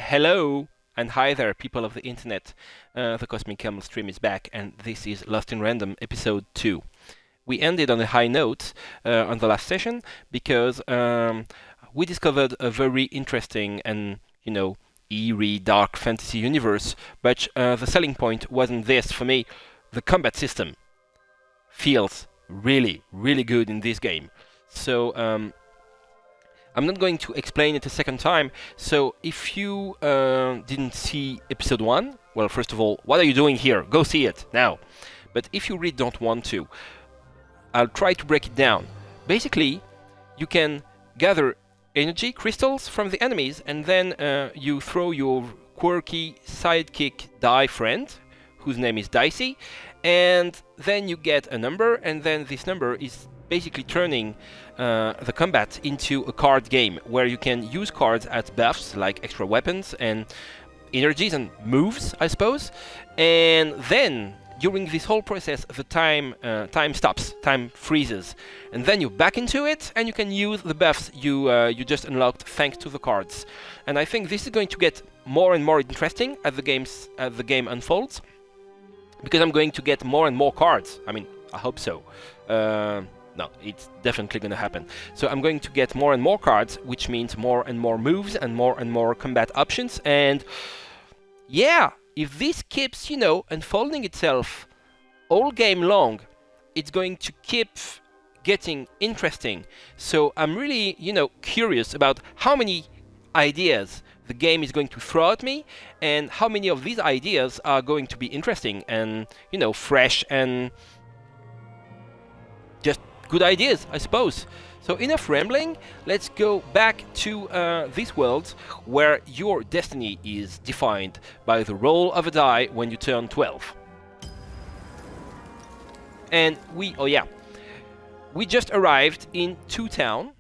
Hello and hi there, people of the internet. The Cosmic Camel stream is back, and this is Lost in Random episode 2. We ended on a high note on the last session because we discovered a very interesting and, eerie dark fantasy universe, but the selling point wasn't this for me. The combat system feels really, really good in this game. So, I'm not going to explain it a second time, so if you didn't see episode 1, well, first of all, what are you doing here? Go see it, now. But if you really don't want to, I'll try to break it down. Basically, you can gather energy crystals from the enemies, and then you throw your quirky sidekick die friend, whose name is Dicey, and then you get a number, and then this number is basically turning the combat into a card game where you can use cards as buffs like extra weapons and energies and moves, I suppose. And then during this whole process, the time stops, time freezes, and then you back into it, and you can use the buffs you just unlocked thanks to the cards. And I think this is going to get more and more interesting as the game unfolds, because I'm going to get more and more cards. I mean, I hope so. No, it's definitely going to happen. So I'm going to get more and more cards, which means more and more moves and more combat options. And yeah, if this keeps, unfolding itself all game long, it's going to keep getting interesting. So I'm really, curious about how many ideas the game is going to throw at me, and how many of these ideas are going to be interesting and, fresh and just good ideas, I suppose. So enough rambling, let's go back to this world where your destiny is defined by the roll of a die when you turn 12. And we just arrived in Two Town.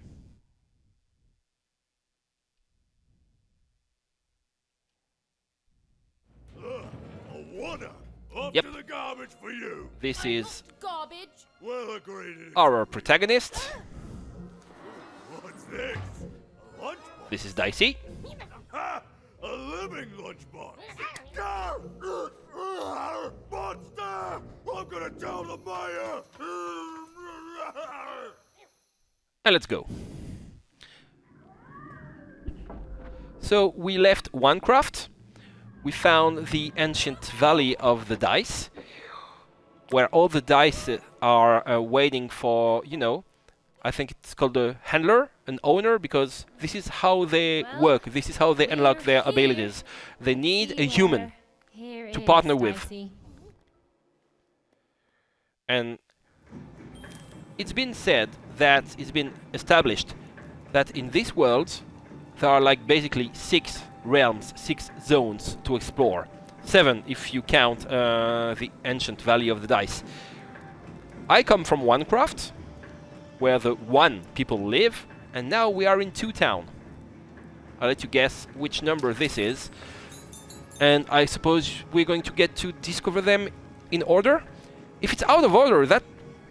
Yep. To the garbage for you. This is garbage. Well agreed. Our protagonist. What's this? A lunchbox? This is Dicey. Ha! A living lunchbox. Monster! I'm gonna tell the mayor. And let's go. So we left Onecraft. We found the ancient valley of the dice, where all the dice are waiting for, I think it's called a handler, an owner, because this is how they work, this is how they unlock their abilities. They need a human to partner with. And it's been established that in this world there are like basically 6 realms, 6 zones to explore. 7 if you count the ancient valley of the dice. I come from Onecraft, where the one people live, and now we are in Two Town. I'll let you guess which number this is, and I suppose we're going to get to discover them in order. If it's out of order, that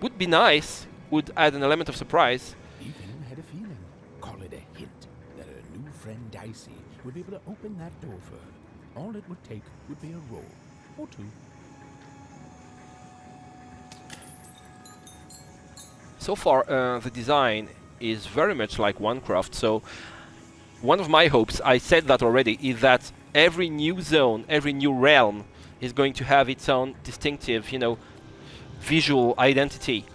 would be nice, would add an element of surprise. Ethan had a feeling, call it a hint, that her new friend Dicey would be able to open that door for her. All it would take would be a roll or 2. So far, the design is very much like Onecraft, so one of my hopes, I said that already, is that every new zone, every new realm is going to have its own distinctive, visual identity.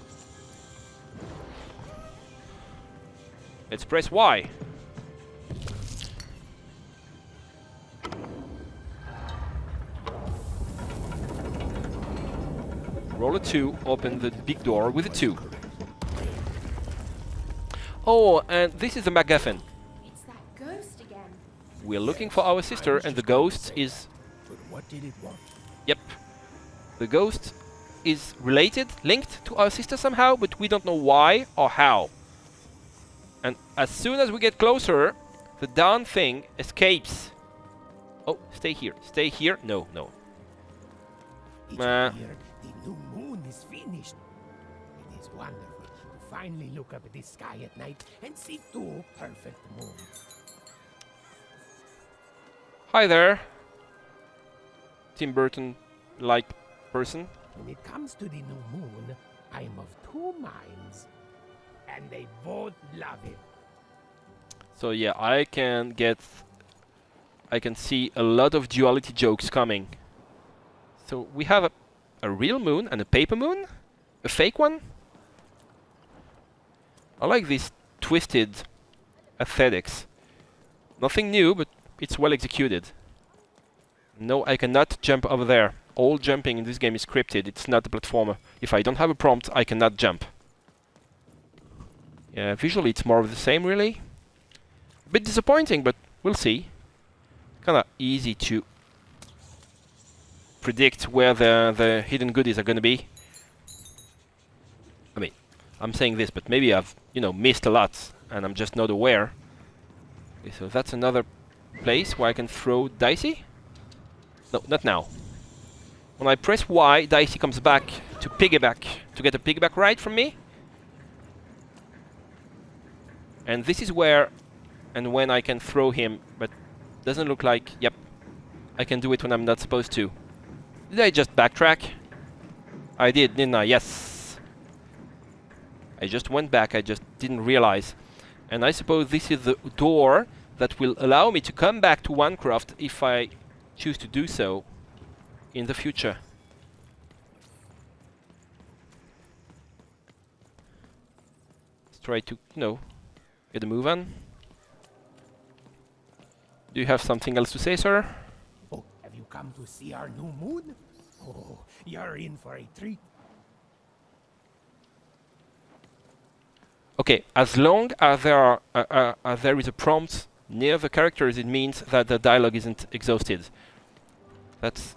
Let's press Y. Roll a 2, open the big door with a 2. Oh, and this is the MacGuffin. It's that ghost again. We're looking for our sister, and the ghost is... But what did it want? Yep. The ghost is related, linked to our sister somehow, but we don't know why or how. And as soon as we get closer, the darn thing escapes. Oh, stay here. Stay here. No, no. It's weird. The new moon is finished. It is wonderful to finally look up at the sky at night and see 2 perfect moons. Hi there, Tim Burton-like person. When it comes to the new moon, I'm of two minds, and they both love it. So yeah, I can see a lot of duality jokes coming. So we have a real moon and a paper moon? A fake one? I like this twisted aesthetics. Nothing new, but it's well executed. No, I cannot jump over there. All jumping in this game is scripted. It's not a platformer. If I don't have a prompt, I cannot jump. Yeah, visually it's more of the same, really. A bit disappointing, but we'll see. Kinda easy to predict where the hidden goodies are gonna be. I mean, I'm saying this, but maybe I've, missed a lot, and I'm just not aware. Okay, so that's another place where I can throw Dicey? No, not now. When I press Y, Dicey comes back to piggyback, to get a piggyback ride from me. And this is where and when I can throw him, but doesn't look like, yep, I can do it when I'm not supposed to. Did I just backtrack? I did, didn't I? Yes. I just went back, I just didn't realize. And I suppose this is the door that will allow me to come back to Onecroft if I choose to do so in the future. Let's try to, get a move on. Do you have something else to say, sir? Oh, have you come to see our new moon? Oh, you're in for a treat. Okay, as long as there is a prompt near the characters, it means that the dialogue isn't exhausted. That's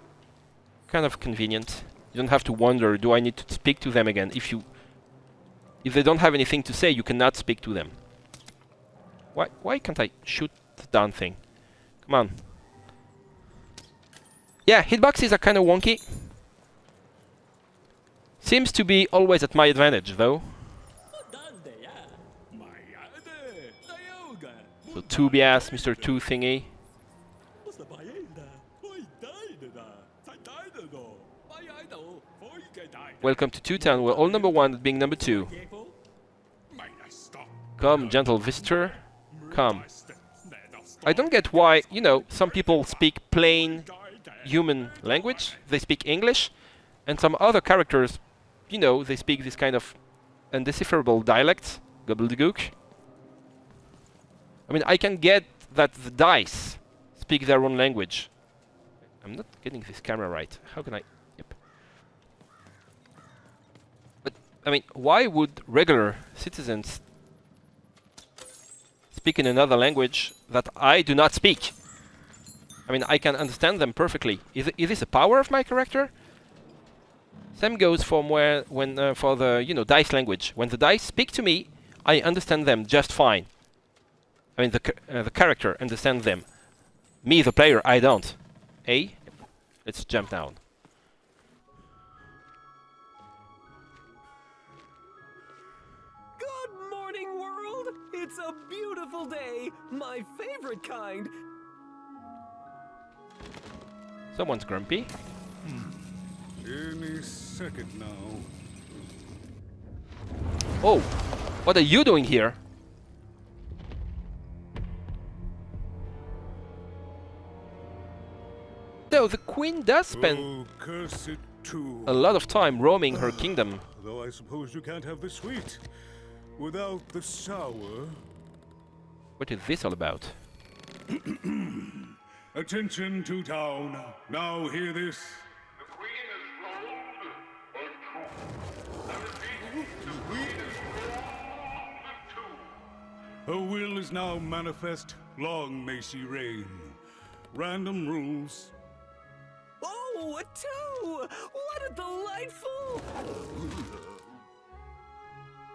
kind of convenient. You don't have to wonder, do I need to speak to them again? If they don't have anything to say, you cannot speak to them. Why can't I shoot the darn thing? Come on. Yeah, hitboxes are kind of wonky. Seems to be always at my advantage, though. So Tobias, Mr. 2 thingy. Welcome to Two Town. We're all number 1 at being number 2. Come, gentle visitor. Come. I don't get why, some people speak plain human language. They speak English. And some other characters, they speak this kind of undecipherable dialect. Gobbledygook. I mean, I can get that the dice speak their own language. I'm not getting this camera right. How can I... Yep. But, I mean, why would regular citizens speak in another language that I do not speak? I mean, I can understand them perfectly. Is this a power of my character? Same goes for for the, dice language. When the dice speak to me, I understand them just fine. I mean, the character understands them. Me, the player, I don't. A? Let's jump down. Good morning, world! It's a beautiful day, my favorite kind. Someone's grumpy. Any second now. Oh! What are you doing here? Though the queen does spend Oh, curse it too. a lot of time roaming her kingdom. Though I suppose you can't have the sweet without the sour. What is this all about? Attention to town. Now hear this. The queen is rolled or two. I repeat, the queen is rolled or two. Her will is now manifest. Long may she reign. Random rules. Oh, a 2! What a delightful...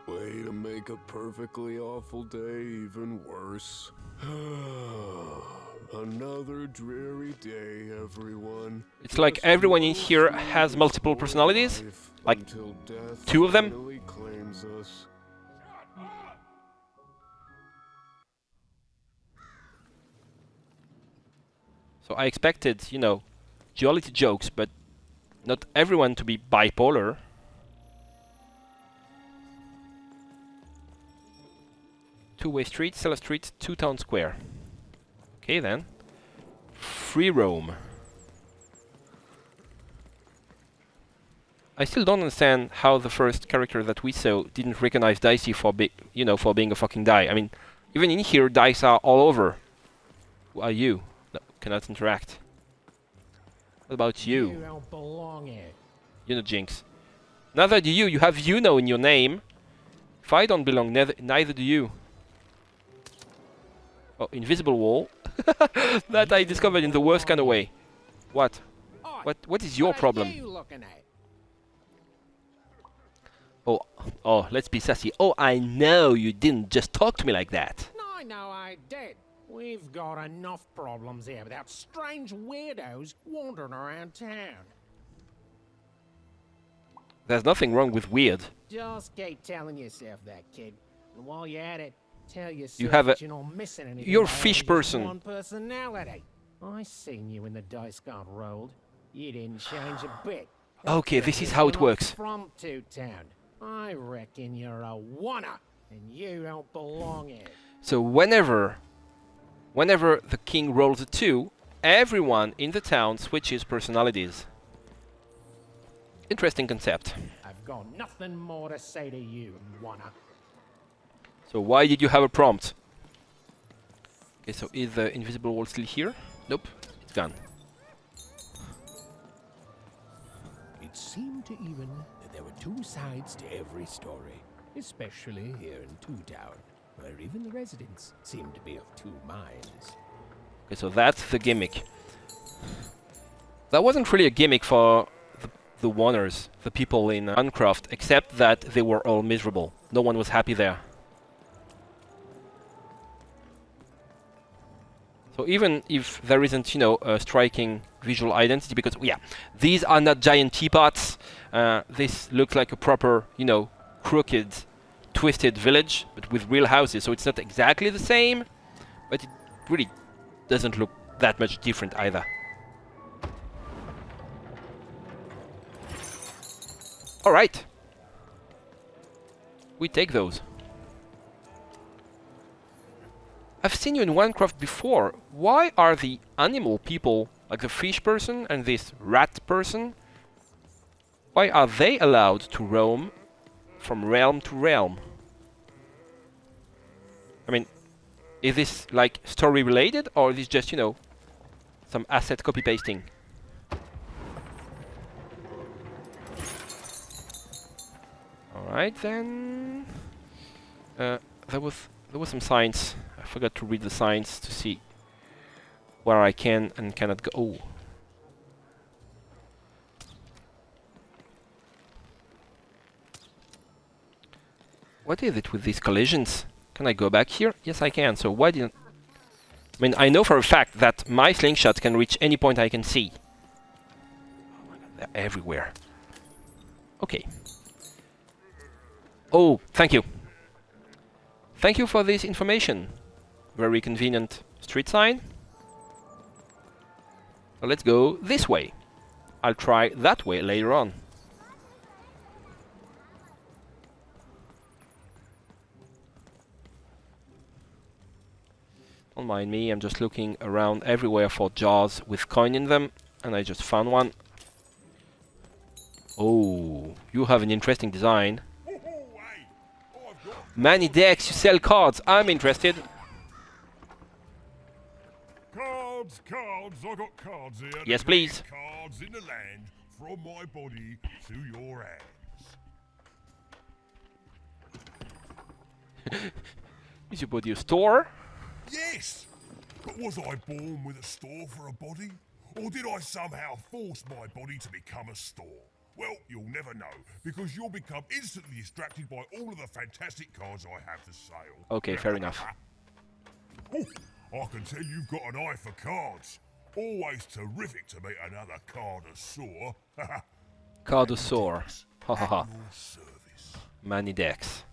Way to make a perfectly awful day even worse. Another dreary day, everyone. It's like everyone in here has multiple personalities. Like Until death 2 of them. finally claims us. So I expected, you know, duality jokes, but not everyone to be bipolar. Two-way street, Cellar Street, 2 town square. Okay then. Free roam. I still don't understand how the first character that we saw didn't recognize Dicey for for being a fucking die. I mean, even in here, dice are all over. Who are you? No, cannot interact. What about you? You don't belong here. You're not Jinx. Neither do you. You have Yuno in your name. If I don't belong, neither do you. Oh, invisible wall. That I discovered in the worst kind of way. What? Oi, What is your what are problem? you looking at? Oh, let's be sassy. Oh, I know you didn't just talk to me like that. I know I did. We've got enough problems here without strange weirdos wandering around town. There's nothing wrong with weird. Just keep telling yourself that, kid. And while you're at it, tell yourself You have that you're not missing anything. You're by fish having just person. one personality. I seen you when the dice got rolled. You didn't change a bit. Okay, this is how it works. From Two-Town. I reckon you're a wanna, and you don't belong here. So whenever the king rolls a 2, everyone in the town switches personalities. Interesting concept. I've got nothing more to say to you, wanna. So why did you have a prompt? Okay, so is the invisible wall still here? Nope, it's gone. It seemed to even that there were 2 sides to every story, especially here in Two-Town, where even the residents seemed to be of 2 minds. Okay, so that's the gimmick. That wasn't really a gimmick for the Warners, the people in Uncroft, except that they were all miserable. No one was happy there. So even if there isn't, a striking visual identity, because, yeah, these are not giant teapots. This looks like a proper, crooked, twisted village, but with real houses. So it's not exactly the same, but it really doesn't look that much different either. All right. We take those. I've seen you in Minecraft before. Why are the animal people, like the fish person and this rat person, why are they allowed to roam from realm to realm? I mean, is this like story related, or is this just, some asset copy pasting? Alright then. There was some signs. I forgot to read the signs to see where I can and cannot go. Oh. What is it with these collisions? Can I go back here? Yes, I can. So why didn't... I mean, I know for a fact that my slingshot can reach any point I can see. Oh my god, they're everywhere. Okay. Oh, thank you. Thank you for this information. Very convenient street sign. So let's go this way. I'll try that way later on. Don't mind me, I'm just looking around everywhere for jars with coin in them, and I just found one. Oh, you have an interesting design. Many decks, you sell cards. I'm interested. Cards, I got cards here. Yes, please. Cards in the land from my body to your hands. Is your body a store? Yes! But was I born with a store for a body? Or did I somehow force my body to become a store? Well, you'll never know, because you'll become instantly distracted by all of the fantastic cards I have for sale. Okay, fair enough. Oh, I can tell you've got an eye for cards. Always terrific to meet another cardosaur. Cardosaur. Ha ha ha. At your service. Many decks.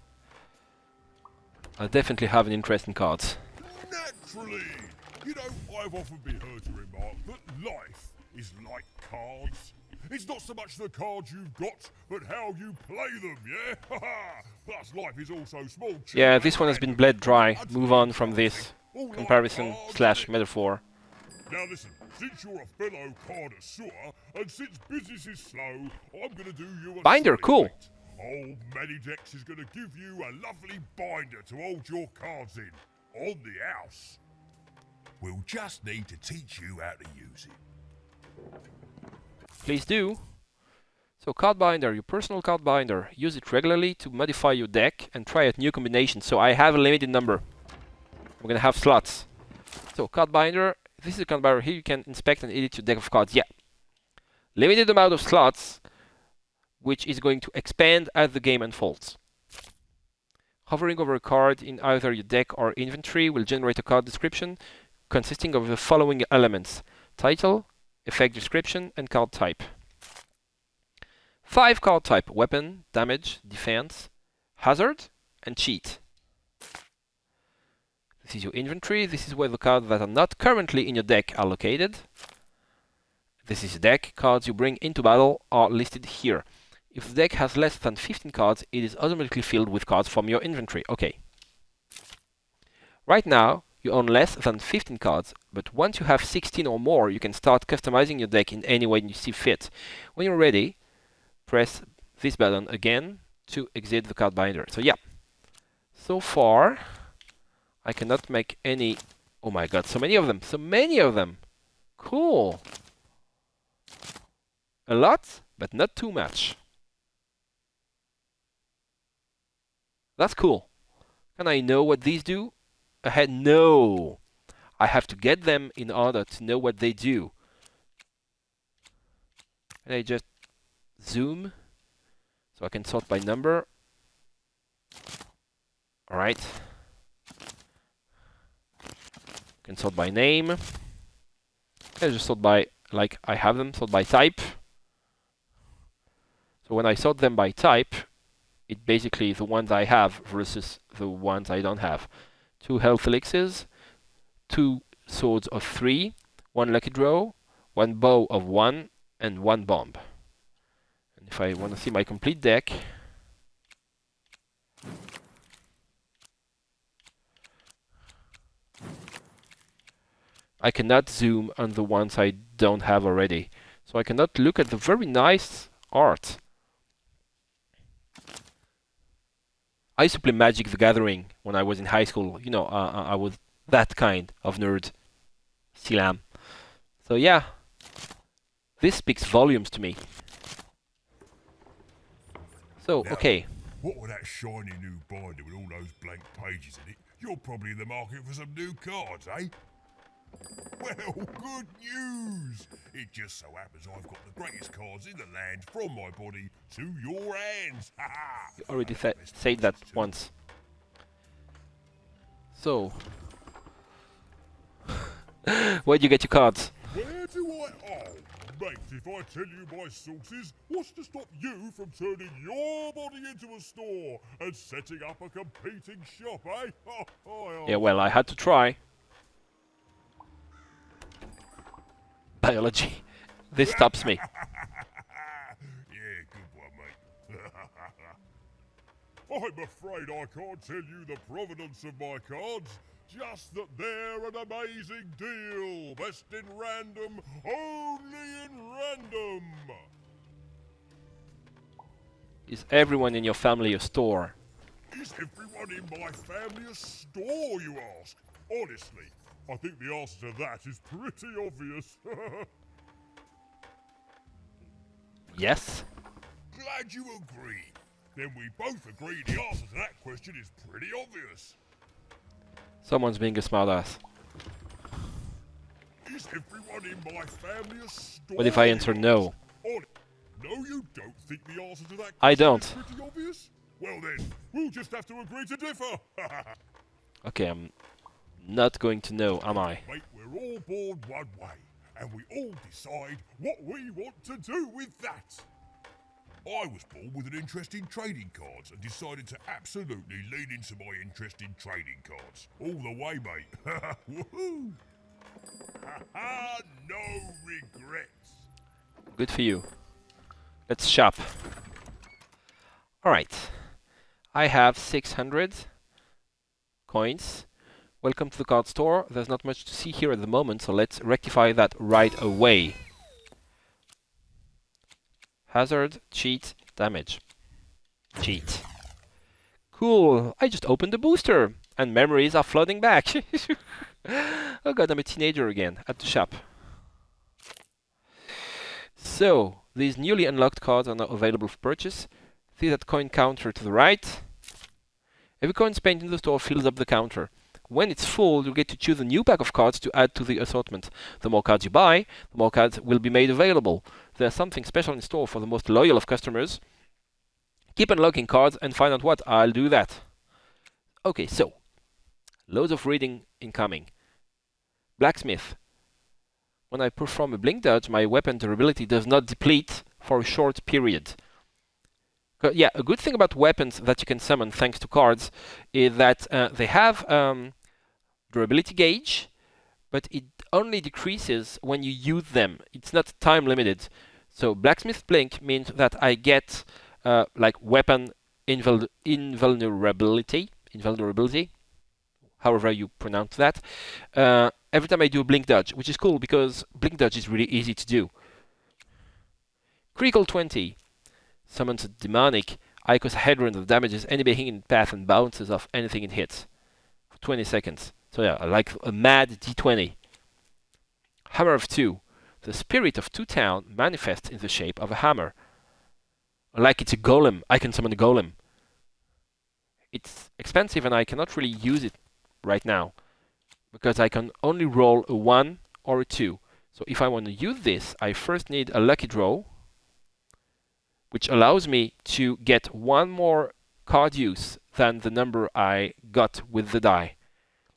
I definitely have an interest in cards. Naturally! You know, I've often been heard to remark that Life is like cards. It's not so much the cards you've got, but how you play them, yeah? Plus, life is also small. Yeah, this one has been bled dry. Move on from this comparison slash metaphor. Now listen, since you're a fellow connoisseur, and since business is slow, I'm gonna do you a Binder, solid, cool. mate. Old Medidex is gonna give you a lovely binder to hold your cards in, on the house. We'll just need to teach you how to use it. Please do. So card binder, your personal card binder. Use it regularly to modify your deck and try out new combinations. So I have a limited number. We're gonna have slots. So card binder, this is a card binder. Here you can inspect and edit your deck of cards. Yeah. Limited amount of slots, which is going to expand as the game unfolds. Hovering over a card in either your deck or inventory will generate a card description consisting of the following elements: title, effect description, and card type. 5 card type: weapon, damage, defense, hazard, and cheat. This is your inventory. This is where the cards that are not currently in your deck are located. This is your deck. Cards you bring into battle are listed here. If the deck has less than 15 cards, it is automatically filled with cards from your inventory. Okay. Right now, you own less than 15 cards, but once you have 16 or more, you can start customizing your deck in any way you see fit. When you're ready, press this button again to exit the card binder. So yeah, so far, I cannot make any... Oh my god, so many of them! So many of them! Cool! A lot, but not too much. That's cool. Can I know what these do? Ahead? No! I have to get them in order to know what they do. And I just zoom so I can sort by number. Alright. Can sort by name. I just sort by, like I have them, sort by type. So when I sort them by type, it basically is the ones I have versus the ones I don't have. 2 health elixirs, 2 swords of 3, 1 lucky draw, 1 bow of 1, and 1 bomb. And if I want to see my complete deck, I cannot zoom on the ones I don't have already. So I cannot look at the very nice art. I used to play Magic the Gathering when I was in high school. You know, I was that kind of nerd. Still am. So yeah, this speaks volumes to me. So, Now, okay. What with that shiny new binder with all those blank pages in it, you're probably in the market for some new cards, eh? Well, good news! It just so happens I've got the greatest cards in the land from my body to your hands. Ha ha! You already said that once. So, where'd you get your cards? Where do I... Oh, mate, if I tell you my sources, what's to stop you from turning your body into a store and setting up a competing shop, eh? Yeah, well, I had to try. Biology. This stops me. Yeah, good one, mate. I'm afraid I can't tell you the provenance of my cards, just that they're an amazing deal. Best in random, only in random. Is everyone in your family a store? Is everyone in my family a store, you ask? Honestly, I think the answer to that is pretty obvious. Yes? Glad you agree. Then we both agree the answer to that question is pretty obvious. Someone's being a smartass. Is everyone in my family a store? What if I answer no? No, you don't think the answer to that question I don't. is pretty obvious? Well then, we'll just have to agree to differ. Okay, I'm not going to know, am I? Mate, we're all born one way, and we all decide what we want to do with that. I was born with an interest in trading cards and decided to absolutely lean into my interest in trading cards. All the way, mate. Woohoo! Ha-ha, no Good for you. Let's shop. Alright. I have 600 coins. Welcome to the card store. There's not much to see here at the moment, so let's rectify that right away. Hazard, cheat, damage. Cheat. Cool. I just opened the booster, and memories are flooding back. Oh god, I'm a teenager again at the shop. So, these newly unlocked cards are now available for purchase. See that coin counter to the right? Every coin spent in the store fills up the counter. When it's full, you get to choose a new pack of cards to add to the assortment. The more cards you buy, the more cards will be made available. There's something special in store for the most loyal of customers. Keep unlocking cards and find out what. I'll do that. Okay, so, loads of reading incoming. Blacksmith. When I perform a blink dodge, my weapon durability does not deplete for a short period. Yeah, a good thing about weapons that you can summon thanks to cards is that they have durability gauge, but it only decreases when you use them. It's not time limited. So Blacksmith Blink means that I get like weapon invulnerability, however you pronounce that, every time I do a blink dodge, which is cool because blink dodge is really easy to do. Critical 20 summons a demonic icosahedron that damages any being in path and bounces off anything it hits for 20 seconds. So yeah, like a mad D20. Hammer of Two. The spirit of Two Town manifests in the shape of a hammer. Like it's a golem, I can summon a golem. It's expensive and I cannot really use it right now because I can only roll a 1 or a 2. So if I want to use this, I first need a lucky draw, which allows me to get one more card use than the number I got with the die.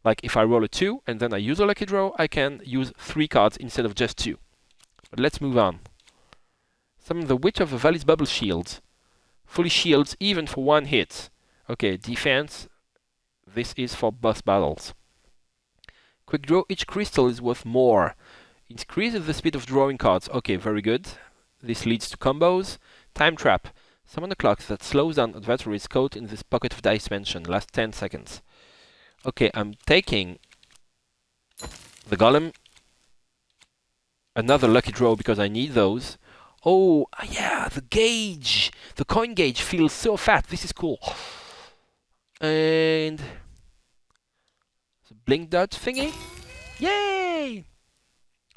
Like if I roll a 2 and then I use a lucky draw, I can use 3 cards instead of just 2. But let's move on. Summon the Witch of the Valley's Bubble Shields. Fully shields even for 1 hit. Okay, defense. This is for boss battles. Quick draw. Each crystal is worth more. Increases the speed of drawing cards. Okay, very good. This leads to combos. Time trap. Summon a clock that slows down adversaries caught in this pocket of dice dimension. Last 10 seconds. Okay, I'm taking the golem. Another lucky draw because I need those. Oh, yeah, the gauge. The coin gauge feels so fat. This is cool. And the blink dodge thingy. Yay!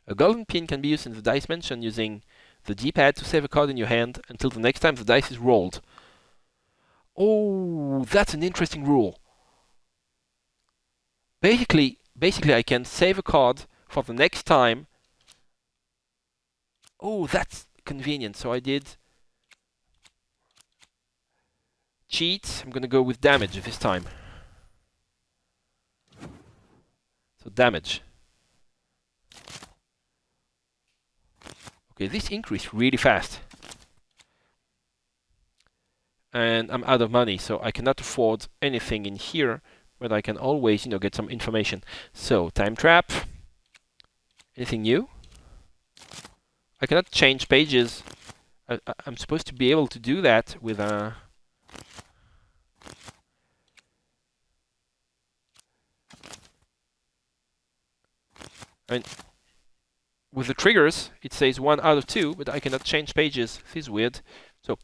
A golden pin can be used in the dice dimension using the D-pad to save a card in your hand until the next time the dice is rolled. Oh, that's an interesting rule. Basically I can save a card for the next time. Oh, that's convenient. So I did cheat. I'm gonna go with damage this time. So damage. Okay, this increased really fast. And I'm out of money, so I cannot afford anything in here, but I can always, get some information. So, time trap. Anything new? I cannot change pages. I'm supposed to be able to do that with a... with the triggers, it says 1 out of 2, but I cannot change pages. This is weird. So,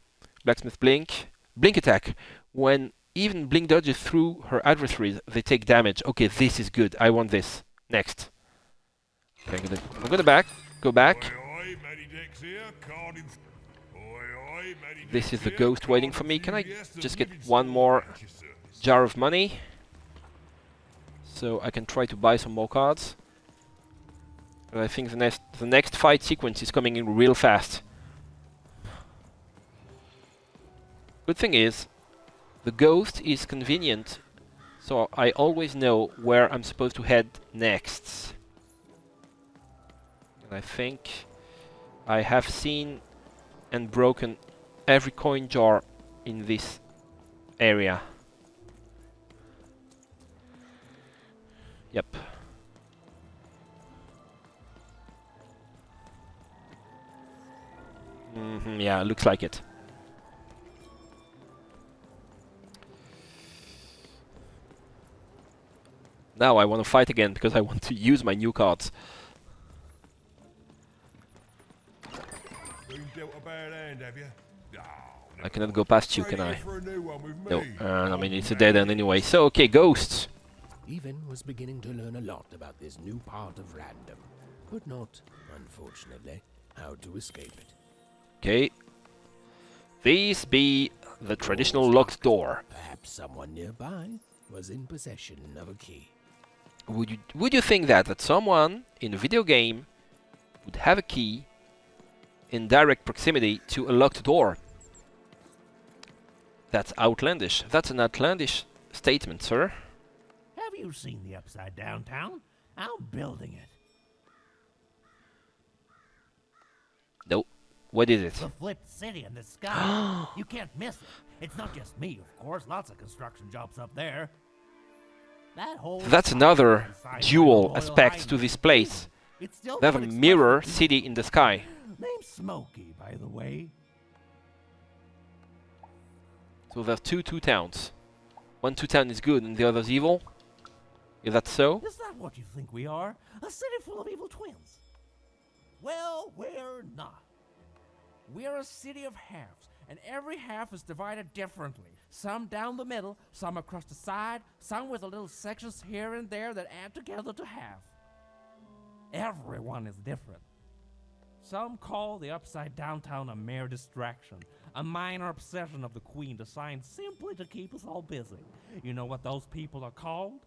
Blacksmith Blink. Blink attack. When even Blink dodges through her adversaries, they take damage. Okay, this is good. I want this. Next. Okay, I'm gonna go back. This is the ghost waiting for me. Can I just get one more jar of money? So I can try to buy some more cards. But I think the next fight sequence is coming in real fast. Good thing is, the ghost is convenient, so I always know where I'm supposed to head next. And I think I have seen and broken every coin jar in this area. Yep. Yeah, looks like it. Now I want to fight again because I want to use my new cards. Been dealt a bad hand, have you? Oh, I cannot go past you, can trade I? it for a new one with No, me. I mean it's a dead end anyway. So, okay, ghosts. Even was beginning to learn a lot about this new part of random, but not, unfortunately, how to escape it. Okay. These be the traditional locked door. Perhaps someone nearby was in possession of a key. Would you think that someone in a video game would have a key in direct proximity to a locked door? That's outlandish. That's an outlandish statement, sir. Have you seen the Upside Downtown? I'm building it. No. What is it? The flipped city in the sky. You can't miss it. It's not just me, of course. Lots of construction jobs up there. That whole That's side another is designed by dual Royal aspect to Highness. this place. It's still They have a got mirror expression. city in the sky. Name's Smokey, by the way. So there's two towns. One town is good and the other's evil. Is that so? Is that what you think we are? A city full of evil twins? Well, we're not. We're a city of halves, and every half is divided differently. Some down the middle, some across the side, some with little sections here and there that add together to half. Everyone is different. Some call the Upside Downtown a mere distraction, a minor obsession of the Queen designed simply to keep us all busy. You know what those people are called?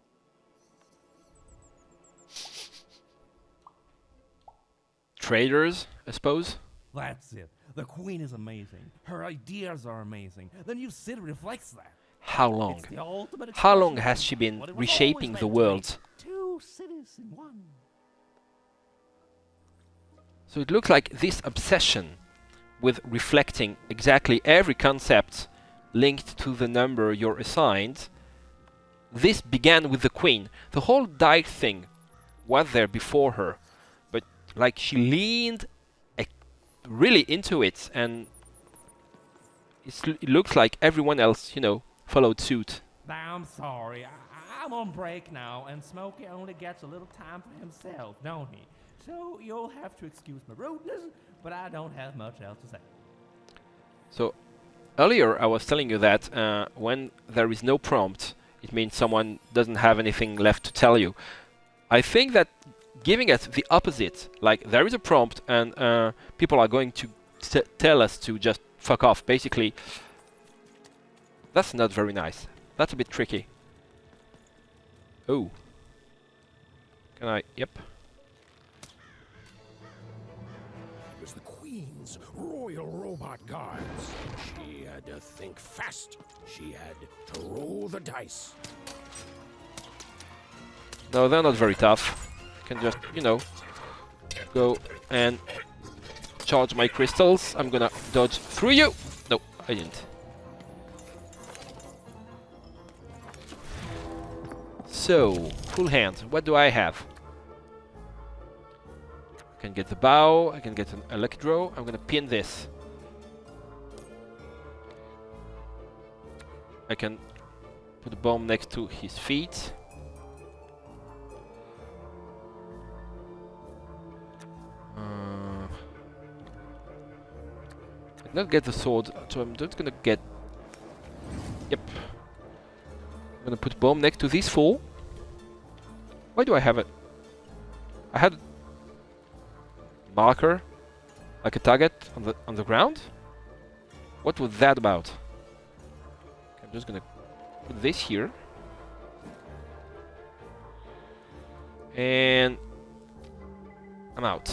Traders, I suppose. That's it. The Queen is amazing. Her ideas are amazing. The new city reflects that. How long? It's the ultimate How long expression has of she been what it was reshaping always the meant to be. world? Two cities in one. So it looks like this obsession with reflecting exactly every concept linked to the number you're assigned, this began with the Queen. The whole dice thing was there before her, but like she leaned really into it, and it looks like everyone else, you know, followed suit. I'm sorry. I'm on break now, and Smokey only gets a little time for himself, don't he? So you'll have to excuse my rudeness, but I don't have much else to say. So earlier I was telling you that when there is no prompt, it means someone doesn't have anything left to tell you. I think that giving it the opposite, like there is a prompt and people are going to tell us to just fuck off, basically, that's not very nice. That's a bit tricky. Oh. Can I? Yep. It was the Queen's Royal Robot Guards. She had to think fast. She had to roll the dice. No, they're not very tough. Can just, you know, go and charge my crystals. I'm gonna dodge through you. No, I didn't. So, full hand. What do I have? I can get the bow. I can get a lucky draw. I'm gonna pin this. I can put a bomb next to his feet. I not get the sword, so I'm just gonna get... Yep. I'm gonna put bomb next to this fool. Why do I have it? I had marker, like a target on the ground. What was that about? I'm just gonna put this here, and I'm out.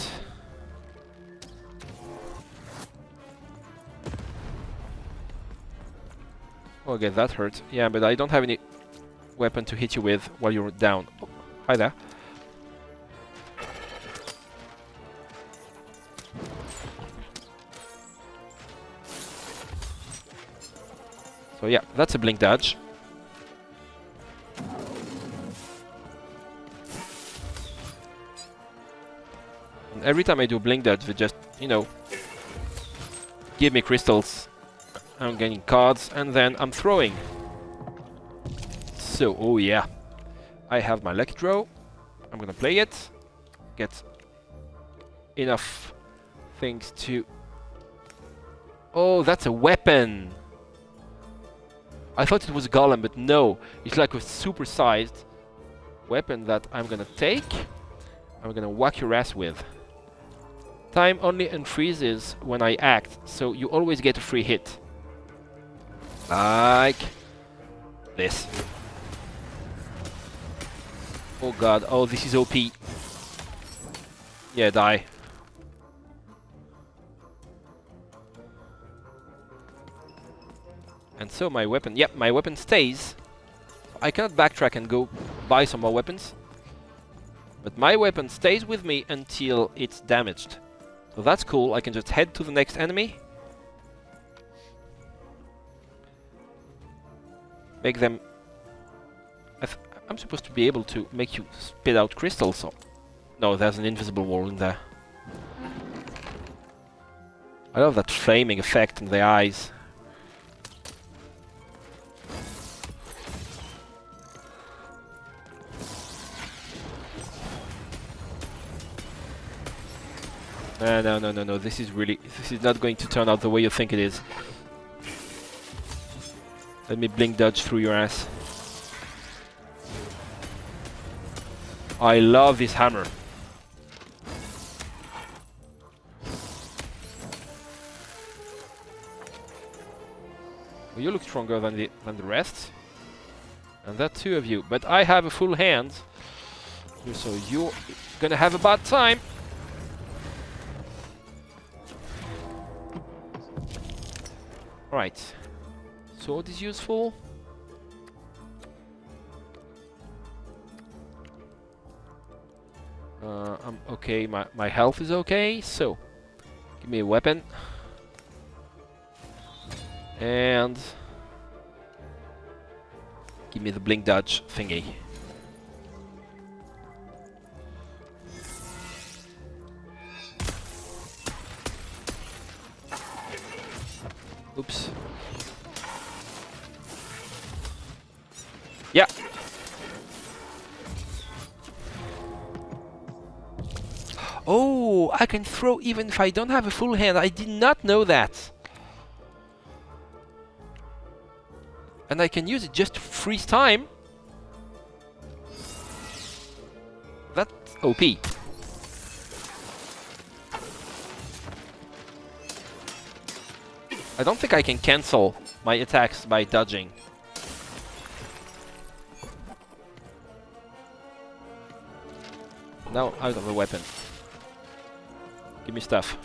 Oh, okay, that hurt. Yeah, but I don't have any weapon to hit you with while you're down. Oh, hi there. So yeah, that's a blink dodge. And every time I do blink dodge, they just, you know, Give me crystals. I'm getting cards, and then I'm throwing. So, oh yeah. I have my lucky draw. I'm gonna play it. Get enough things to... Oh, that's a weapon! I thought it was a golem, but no. It's like a super-sized weapon that I'm gonna take. I'm gonna whack your ass with. Time only unfreezes when I act, so you always get a free hit. Like this. Oh god, oh this is OP. Yeah, die. And so my weapon, yep, my weapon stays. I cannot backtrack and go buy some more weapons. But my weapon stays with me until it's damaged. So that's cool, I can just head to the next enemy. Make them... I'm supposed to be able to make you spit out crystals. So no, there's an invisible wall in there. I love that flaming effect in the eyes. No, this is not going to turn out the way you think it is. Let me blink dodge through your ass. I love this hammer. Well, you look stronger than the rest. And that two of you. But I have a full hand. So you're gonna have a bad time. Right. Sword is useful. I'm okay, my health is okay, so give me a weapon. And give me the blink dodge thingy. Oops. Yeah. Oh, I can throw even if I don't have a full hand. I did not know that. And I can use it just to freeze time. That's OP. I don't think I can cancel my attacks by dodging. Now out of the weapon. Give me stuff.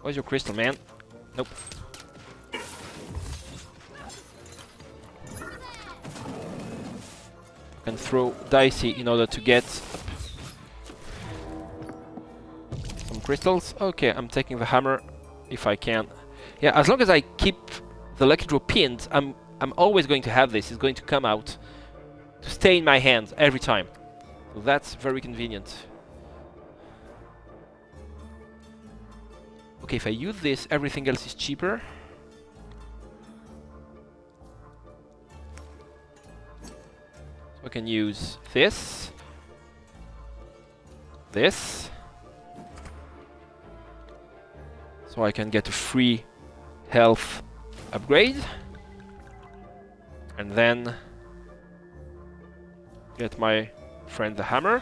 Where's your crystal, man? Nope. Can throw dicey in order to get some crystals. Okay, I'm taking the hammer if I can. Yeah, as long as I keep the lucky draw pinned, I'm always going to have this. It's going to come out to stay in my hands every time. So that's very convenient. Okay, if I use this, everything else is cheaper. So I can use this. This. So I can get a free health upgrade. And then get my friend the hammer.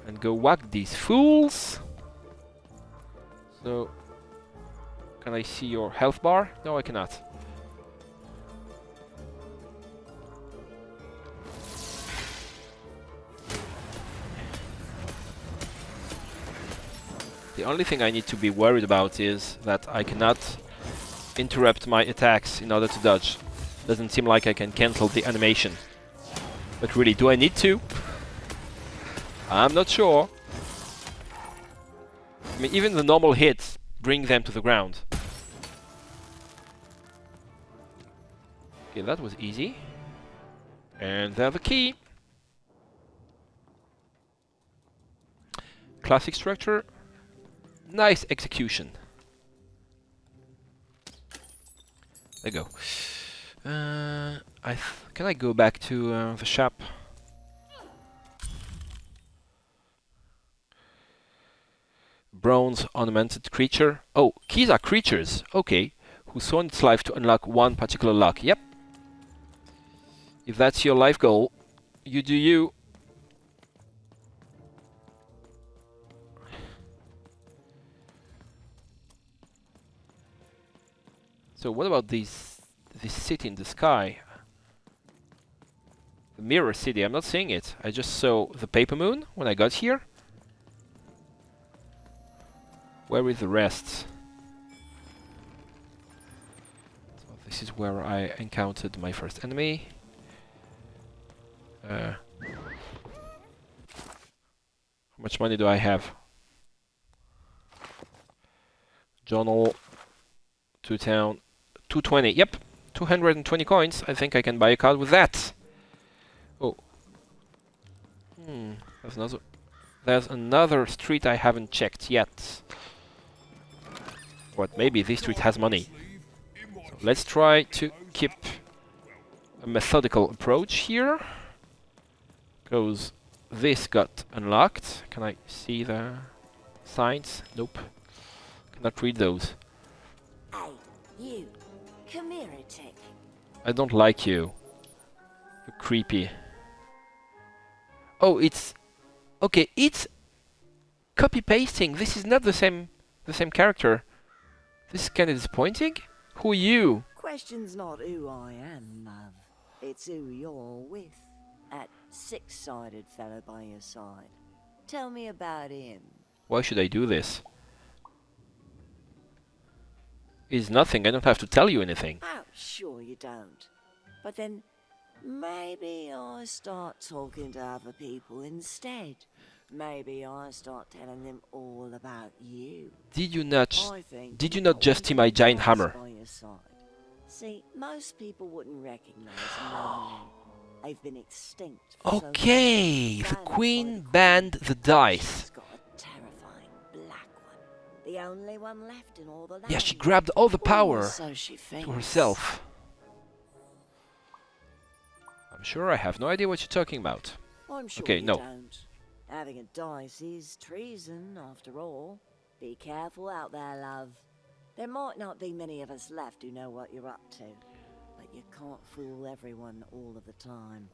And go whack these fools. So, can I see your health bar? No, I cannot. The only thing I need to be worried about is that I cannot interrupt my attacks in order to dodge. Doesn't seem like I can cancel the animation. But really, do I need to? I'm not sure. I mean, even the normal hits bring them to the ground. Okay, that was easy. And there's the key. Classic structure. Nice execution. There you go. Can I go back to the shop? Bronze ornamented creature. Oh, keys are creatures. Okay. Who saw in its life to unlock one particular lock. Yep. If that's your life goal, you do you. So what about this city in the sky? The mirror city, I'm not seeing it. I just saw the paper moon when I got here. Where is the rest? So this is where I encountered my first enemy. How much money do I have? Journal. To town. 220. Yep. 220 coins. I think I can buy a card with that. Oh. There's another street I haven't checked yet. But maybe this street has money. So let's try to keep a methodical approach here. Because this got unlocked. Can I see the signs? Nope. Cannot read those. Hey, you. Come here a tick. I don't like you. You're creepy. Oh, it's... Okay, it's... copy-pasting. This is not the same character. This is kind of disappointing. Who are you? Question's not who I am, love. It's who you're with. That six-sided fellow by your side. Tell me about him. Why should I do this? It's nothing. I don't have to tell you anything. Oh, sure you don't. But then, maybe I start talking to other people instead. Maybe I start telling them all about you. Did you not Did you just see my giant hammer? By your side. See, most people wouldn't recognize them no more. They've been extinct for so long. Okay, the queen banned the dice. She's got a terrifying black one. The only one left in all the land. Yeah, she grabbed all the power So she thinks. to herself. I'm sure I have no idea what you're talking about. I'm sure Okay, you no. don't. Having a dice is treason, after all. Be careful out there, love. There might not be many of us left who know what you're up to. But you can't fool everyone all of the time.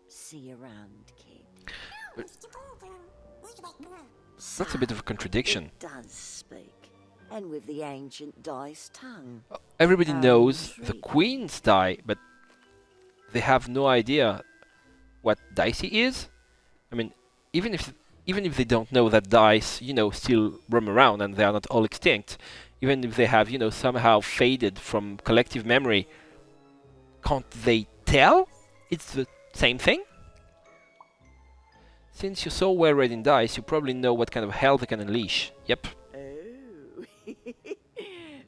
See you around, kid. That's a bit of a contradiction. It does speak. And with the ancient dice tongue. Everybody How knows the intriguing. queen's die, but they have no idea what dicey is. I mean, even if they don't know that dice, still roam around and they are not all extinct, even if they have, somehow faded from collective memory, can't they tell it's the same thing? Since you're so well read in dice, you probably know what kind of hell they can unleash. Yep. Oh.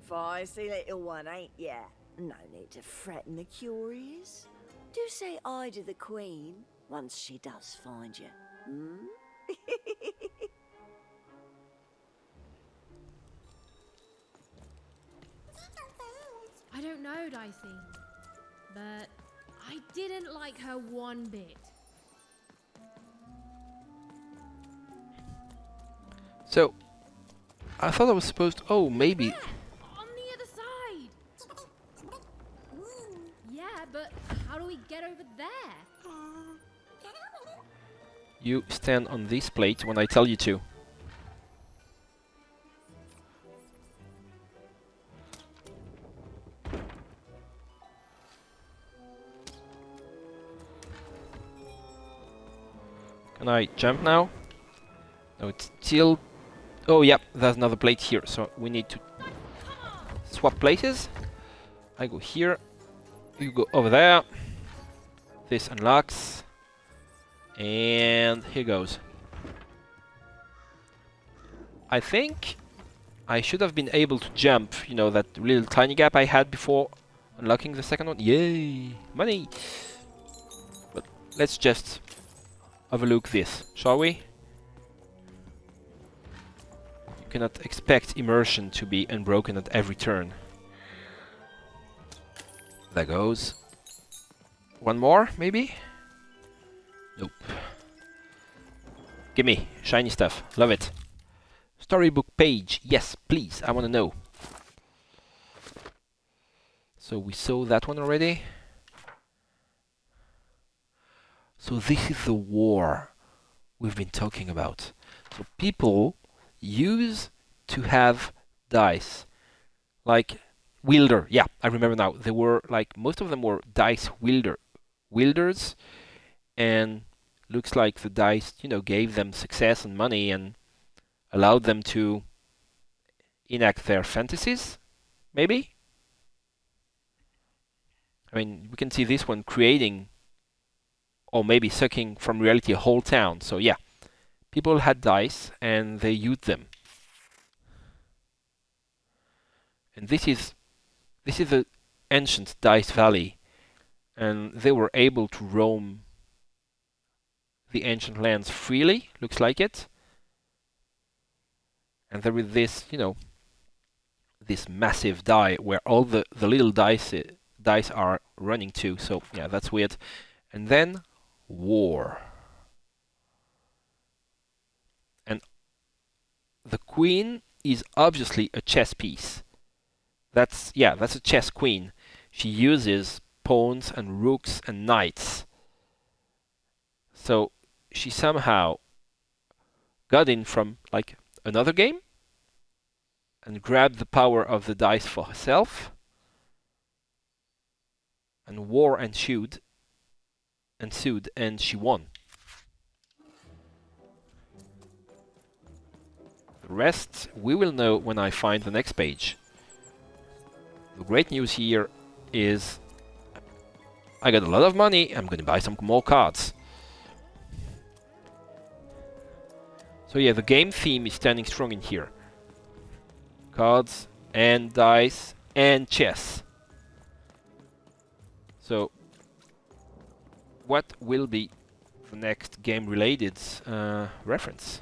Feisty little one, ain't ya? No need to threaten the curious. Do say I to the queen once she does find you. Hmm? I don't know, Dicey, but I didn't like her one bit. So, I thought I was supposed to... Oh, maybe... On the other side! Yeah, but how do we get over there? You stand on this plate when I tell you to. Can I jump now? No, it's still... Oh, yeah, there's another plate here, so we need to swap places. I go here, you go over there. This unlocks. And here goes. I think I should have been able to jump, you know, that little tiny gap I had before unlocking the second one. Yay! Money! But let's just overlook this, shall we? You cannot expect immersion to be unbroken at every turn. There goes. One more, maybe? Nope. Gimme, shiny stuff. Love it. Storybook page. Yes, please. I want to know. So we saw that one already. So this is the war we've been talking about. So people used to have dice. Like wielder. Yeah, I remember now. They were like, most of them were dice wielders. And looks like the dice, you know, gave them success and money and allowed them to enact their fantasies, maybe? I mean, we can see this one creating, or maybe sucking from reality, a whole town. So yeah, people had dice and they used them. And this is the ancient Dice Valley, and they were able to roam the ancient lands freely, looks like it. And there is this, you know, this massive die where all the little dice are running to. So yeah, that's weird. And then war. And the queen is obviously a chess piece. That's a chess queen. She uses pawns and rooks and knights. So she somehow got in from like another game and grabbed the power of the dice for herself, and war ensued, and she won. The rest we will know when I find the next page. The great news here is I got a lot of money, I'm gonna buy some more cards. So yeah, the game theme is standing strong in here. Cards and dice and chess. So what will be the next game related reference?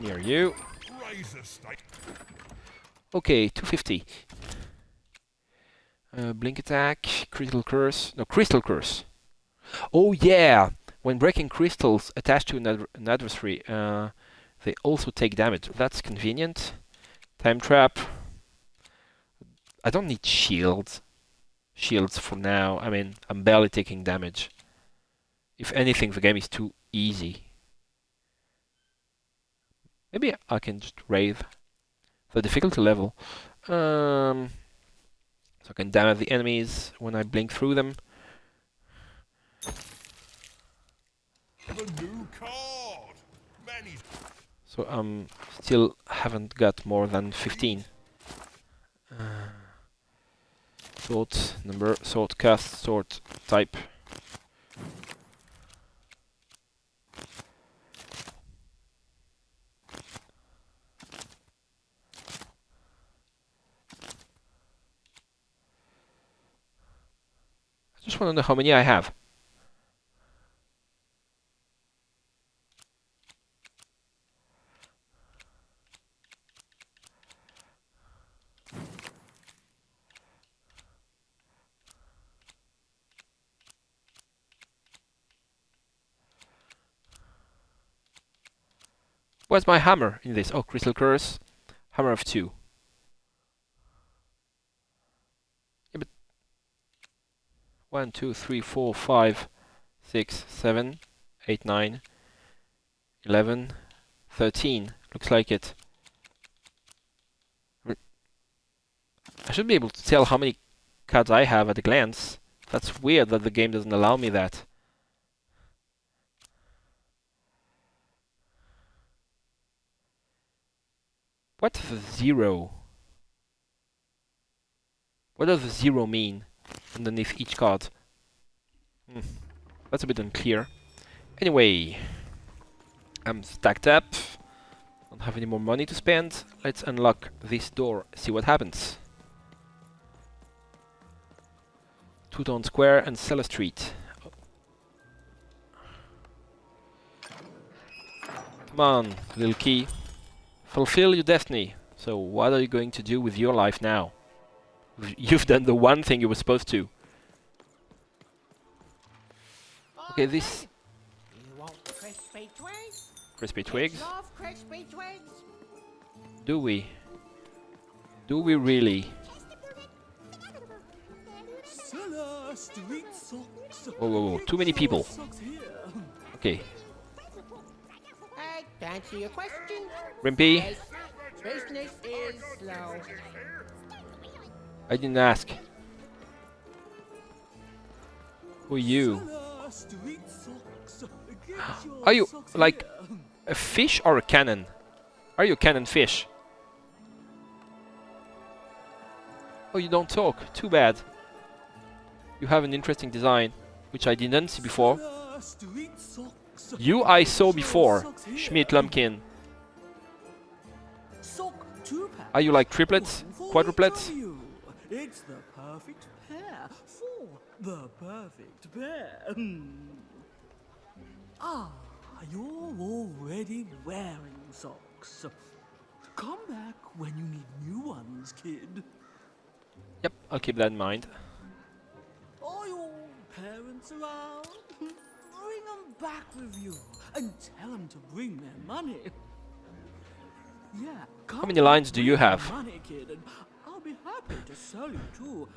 Near you. Okay, 250. Blink attack, critical curse. No, crystal curse. Oh yeah! When breaking crystals attached to an adversary, they also take damage. That's convenient. Time trap. I don't need shields for now. I mean, I'm barely taking damage. If anything, the game is too easy. Maybe I can just raise the difficulty level. So I can damage the enemies when I blink through them. The new card. So still haven't got more than 15. Sort number, sort cast, sort type. I just want to know how many I have. Where's my hammer in this? Oh, crystal curse, hammer of 2. Yeah, but 1, 2, 3, 4, 5, 6, 7, 8, 9, 11, 13. Looks like it. I should be able to tell how many cards I have at a glance. That's weird that the game doesn't allow me that. What's the 0? What does the 0 mean underneath each card? That's a bit unclear. Anyway, I'm stacked up. Don't have any more money to spend. Let's unlock this door, see what happens. Two Town Square and Cellar Street. Come on, little key. Fulfill your destiny. So what are you going to do with your life now? You've done the one thing you were supposed to. Okay, this... You want crispy twigs? Crispy twigs? Love crispy twigs? Do we? Do we really? Whoa, whoa, whoa, too many people. Okay. To answer your question, Rimpy, business is slow. I didn't ask. Who are you? Are you like a fish or a cannon? Are you a cannon fish? Oh, you don't talk. Too bad. You have an interesting design, which I didn't see before. You I saw before, Schmidt Lumpkin. Are you like triplets? Quadruplets? It's the perfect pair for the perfect pair. You're already wearing socks. Come back when you need new ones, kid. Yep, I'll keep that in mind. Are your parents around? Bring them back with you and tell them to bring their money. Yeah, How many lines do you have? money, kid, and I'll be happy to sell you too.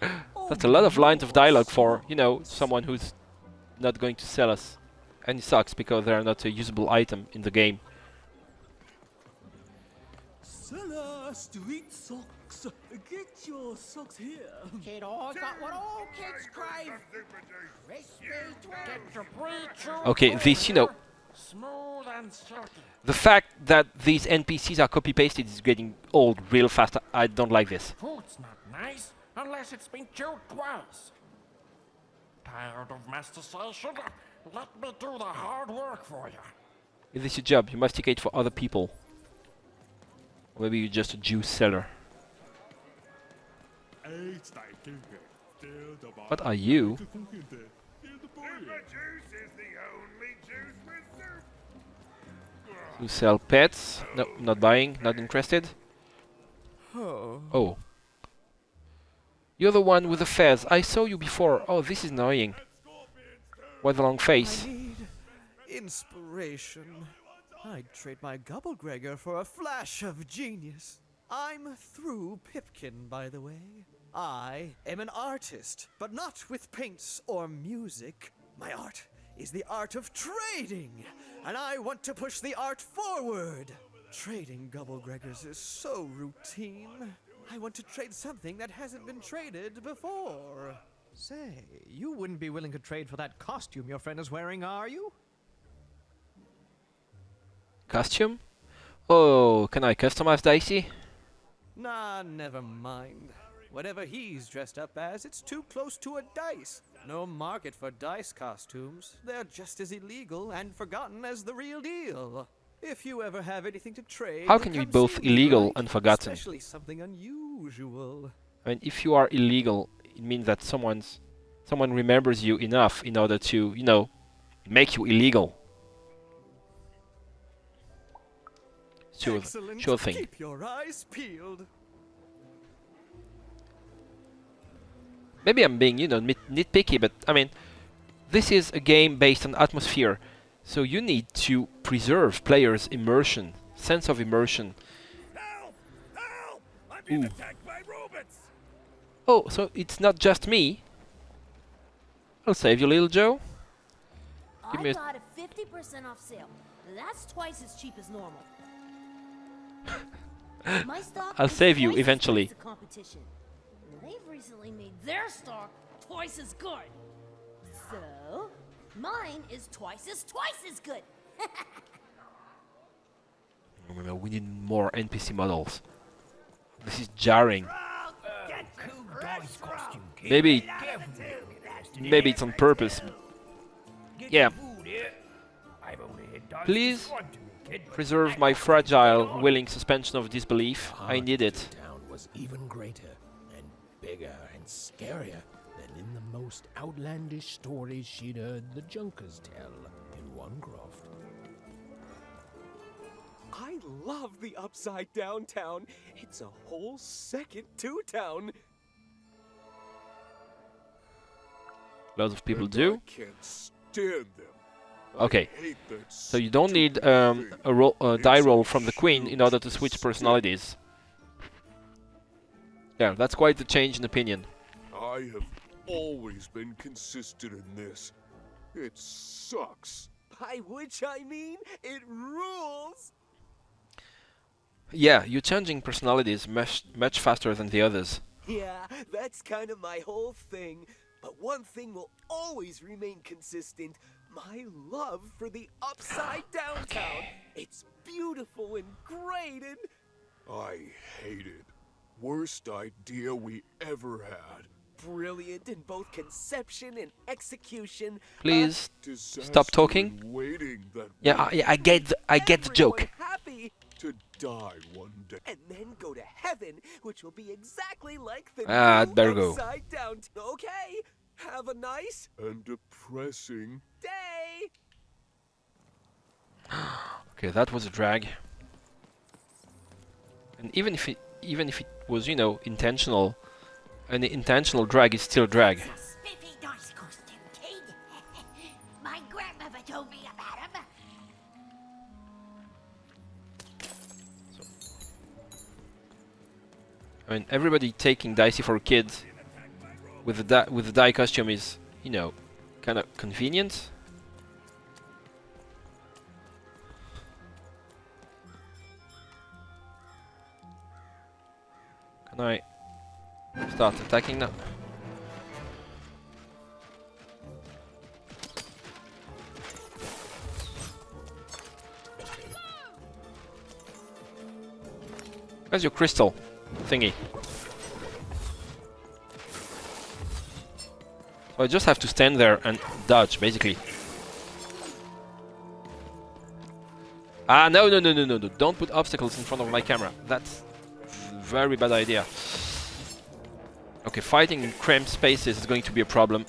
That's a lot of lines of dialogue for, you know, someone who's not going to sell us. And it sucks because they are not a usable item in the game. Seller street socks. Get your socks here. Kid all got what all kids crave. Crispy twigs. Get your breach on Okay, this, you know, smooth and silky. the fact that these NPCs are copy-pasted is getting old real fast. I don't like this. Food's not nice unless it's been chewed twice. Tired of mastication? Let me do the hard work for you. Is this your job? You masticate for other people. Or maybe you're just a juice seller. What are you? Super juice is the only juice with soup. You sell pets? No, not buying, not interested. Oh. You're the one with the fez. I saw you before. Oh, this is annoying. What a long face. I need inspiration. I'd trade my Gubblegregor for a flash of genius. I'm through Pipkin, by the way. I am an artist, but not with paints or music. My art is the art of trading, and I want to push the art forward. Trading Gubblegregors is so routine. I want to trade something that hasn't been traded before. Say, you wouldn't be willing to trade for that costume your friend is wearing, are you? Costume? Oh, can I customize Dicey? Nah, never mind. Whatever he's dressed up as, it's too close to a dice. No market for dice costumes. They're just as illegal and forgotten as the real deal. If you ever have anything to trade, How can you be come both see me, illegal right? and forgotten? Especially something unusual. I mean, if you are illegal, it means that someone remembers you enough in order to, you know, make you illegal. Excellent. Sure thing. Keep your eyes peeled. Maybe I'm being, you know, nitpicky, but I mean, this is a game based on atmosphere, so you need to preserve players' immersion, sense of immersion. Help! Help! I'm being attacked by robots! Oh, so it's not just me. I'll save you, little Joe. Give me I a got a 50% off sale. That's twice as cheap as normal. My stock I'll is save you twice as good eventually. as the competition. They've recently made their stock twice as good. So, mine is twice as good. Remember, we need more NPC models. This is jarring. Maybe it's on purpose. Yeah. Please? preserve my fragile, willing suspension of disbelief. I need it. Town was even greater and bigger and scarier than in the most outlandish stories she'd heard the Junkers tell in one croft. I love the upside down town. It's a whole second Two Town. Lots of people do. I can't stand them. Okay, I hate that so you don't need a die roll from the Queen in order to switch personalities. Yeah, that's quite the change in opinion. I have always been consistent in this. It sucks. By which I mean, it rules. Yeah, you're changing personalities much faster than the others. Yeah, that's kind of my whole thing. But one thing will always remain consistent. My love for the upside down town. It's beautiful and great and... I hate it. Worst idea we ever had. Brilliant in both conception and execution. Please Disaster stop talking. in waiting that Yeah, I get the joke. Happy to die one day. and then go to heaven, which will be exactly like the I'd new better go. upside down. Okay, have a nice And depressing. day. Okay, that was a drag. And even if it was, you know, intentional, an intentional drag is still drag. It's a spiffy nice costume, kid. My grandmother told me about him. I mean, everybody taking Dicey for kids with the die costume is, you know, kind of convenient. Can I start attacking now? Where's your crystal thingy? So I just have to stand there and dodge, basically. Ah, no, don't put obstacles in front of my camera. That's a very bad idea. Okay, fighting in cramped spaces is going to be a problem.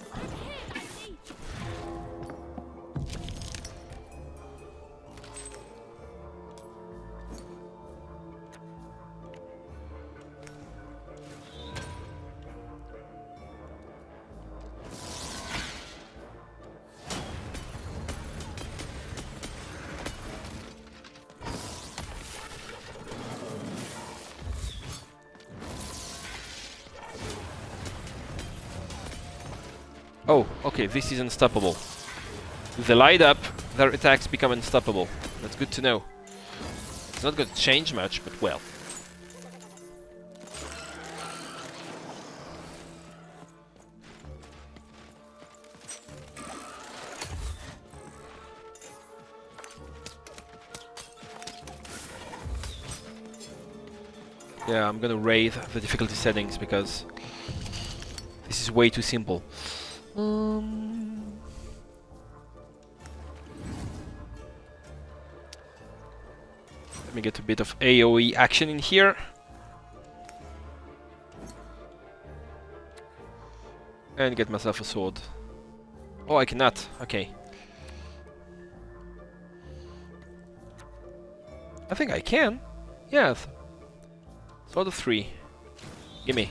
Oh, okay, this is unstoppable. With the light up, their attacks become unstoppable. That's good to know. It's not going to change much, but well. Yeah, I'm gonna raise the difficulty settings because this is way too simple. Let me get a bit of AoE action in here. And get myself a sword. Oh, I cannot. Okay. I think I can. Yes. Sword of 3. Gimme.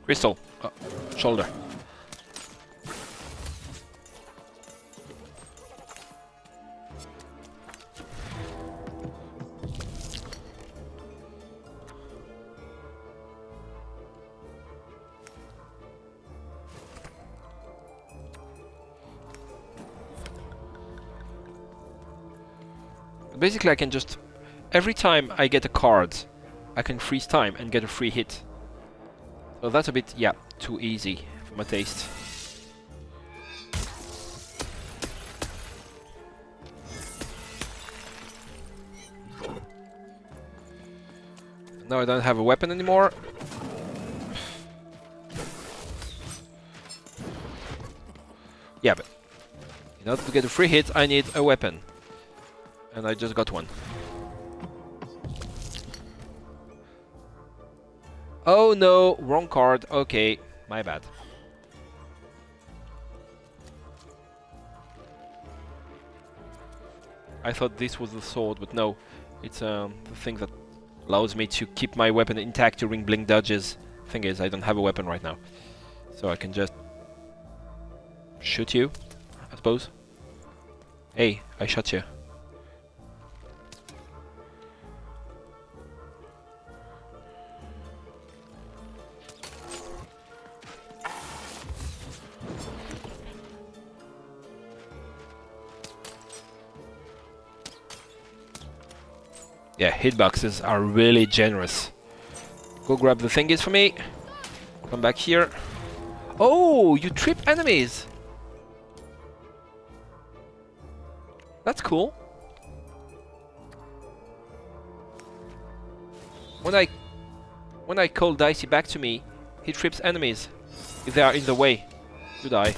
Crystal. Oh, shoulder. Basically, I can just... Every time I get a card, I can freeze time and get a free hit. So that's a bit, yeah, too easy for my taste. Now I don't have a weapon anymore. Yeah, but in order to get a free hit, I need a weapon. And I just got one. Oh no, wrong card. Okay, my bad. I thought this was the sword, but no. It's the thing that allows me to keep my weapon intact during blink dodges. Thing is, I don't have a weapon right now. So I can just shoot you, I suppose. Hey, I shot you. Yeah, hitboxes are really generous. Go grab the thingies for me. Come back here. Oh, you trip enemies! That's cool. When I call Dicey back to me, he trips enemies if they are in the way. You die.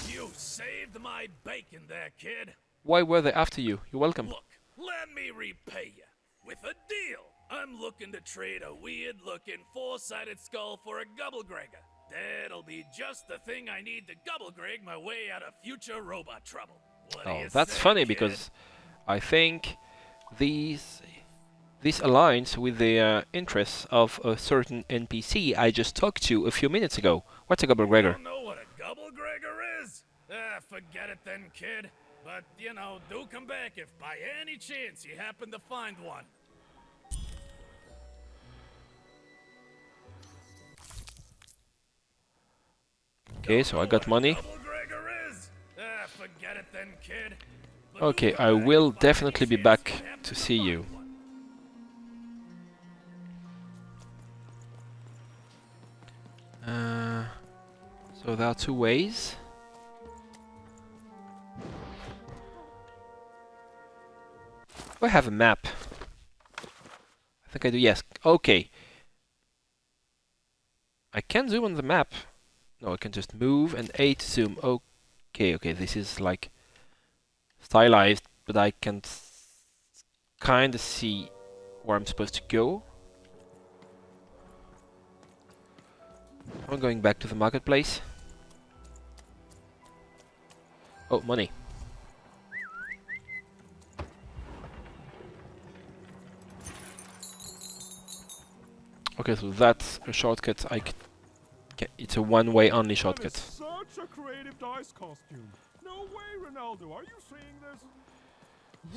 You saved my bacon there, kid. Why were they after you? You're welcome. Look, let me repay you with a deal. I'm looking to trade a weird-looking four-sided skull for a Gubblegregger. That'll be just the thing I need to Gubblegreg my way out of future robot trouble. What do Oh, you that's say, funny kid? because I think this aligns with the interests of a certain NPC I just talked to a few minutes ago. What's a You Gubblegregger? don't know what a Gubblegregger is? Forget it then, kid. But, you know, do come back if by any chance you happen to find one. Okay, so I got money. Forget it then, kid. Okay, I will definitely be back to see you. So there are two ways. Do I have a map? I think I do, yes. Okay. I can zoom on the map. No, I can just move and A to zoom. Okay, okay, this is like stylized, but I can kind of see where I'm supposed to go. I'm going back to the marketplace. Oh, money. Okay, so that's a shortcut. It's a one-way only shortcut. Such a creative dice costume. No way, Ronaldo. Are you seeing this?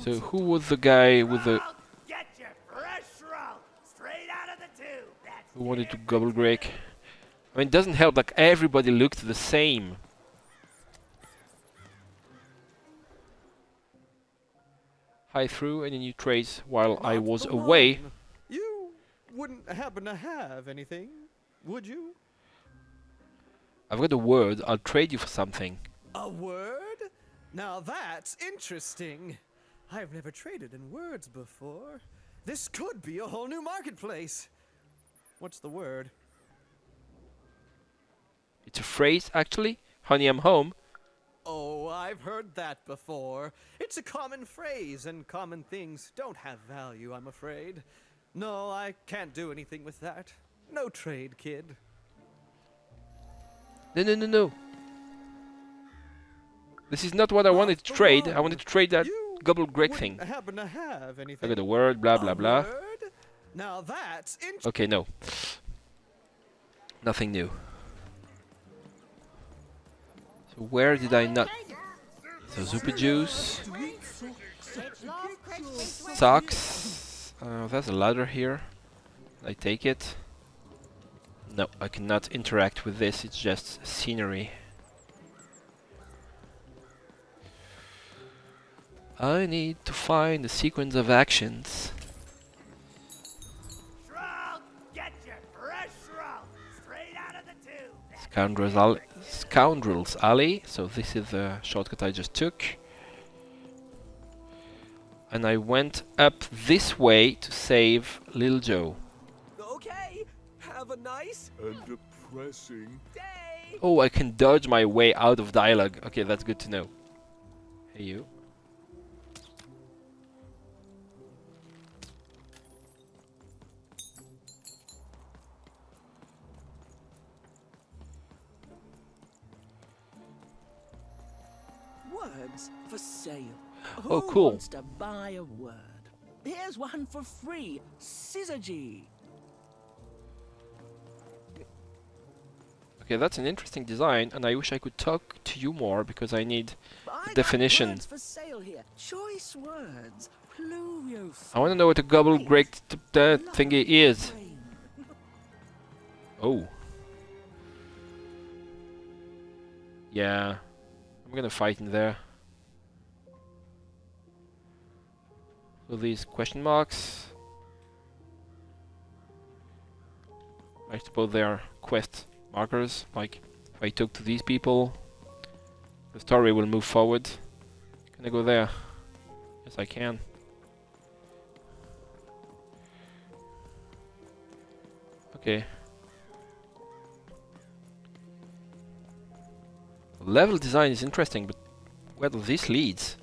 So who was the guy with the Get your fresh roll straight out of the tube. That's who wanted to Gubblegreg? I mean, it doesn't help like everybody looked the same. High through any new trades while I was away. You wouldn't happen to have anything, would you? I've got a word. I'll trade you for something. A word? Now that's interesting. I've never traded in words before. This could be a whole new marketplace. What's the word? It's a phrase, actually. Honey, I'm home. Oh, I've heard that before. It's a common phrase, and common things don't have value, I'm afraid. No, I can't do anything with that. No trade, kid. No, no, no, no. This is not what I wanted to trade. I wanted to trade that Gubblegreg thing. Happen to have anything? I got a word, blah, blah, blah. Word? Now that's interesting. Okay, no. Nothing new. So where did I not... So Zupa Juice. Socks. There's a ladder here. I take it. No, I cannot interact with this. It's just scenery. I need to find the sequence of actions. Shroud, get your fresh shroud straight out of the tube. Scoundrels Alley. So this is the shortcut I just took. And I went up this way to save Lil Joe. Okay, have a nice and depressing day. Oh, I can dodge my way out of dialogue. Okay, that's good to know. Hey, you. Words for sale. Oh, Who cool. wants to buy a word? Here's one for free. Syzygy. Okay, that's an interesting design, and I wish I could talk to you more because I need I got definition. words for sale here. Choice words. Pluviophile. I want to know what a gobble greg thingy is. Oh. Yeah. I'm gonna fight in there. So these question marks. I suppose they are quest markers. Like, if I talk to these people, the story will move forward. Can I go there? Yes, I can. Okay. Level design is interesting, but where does this leads?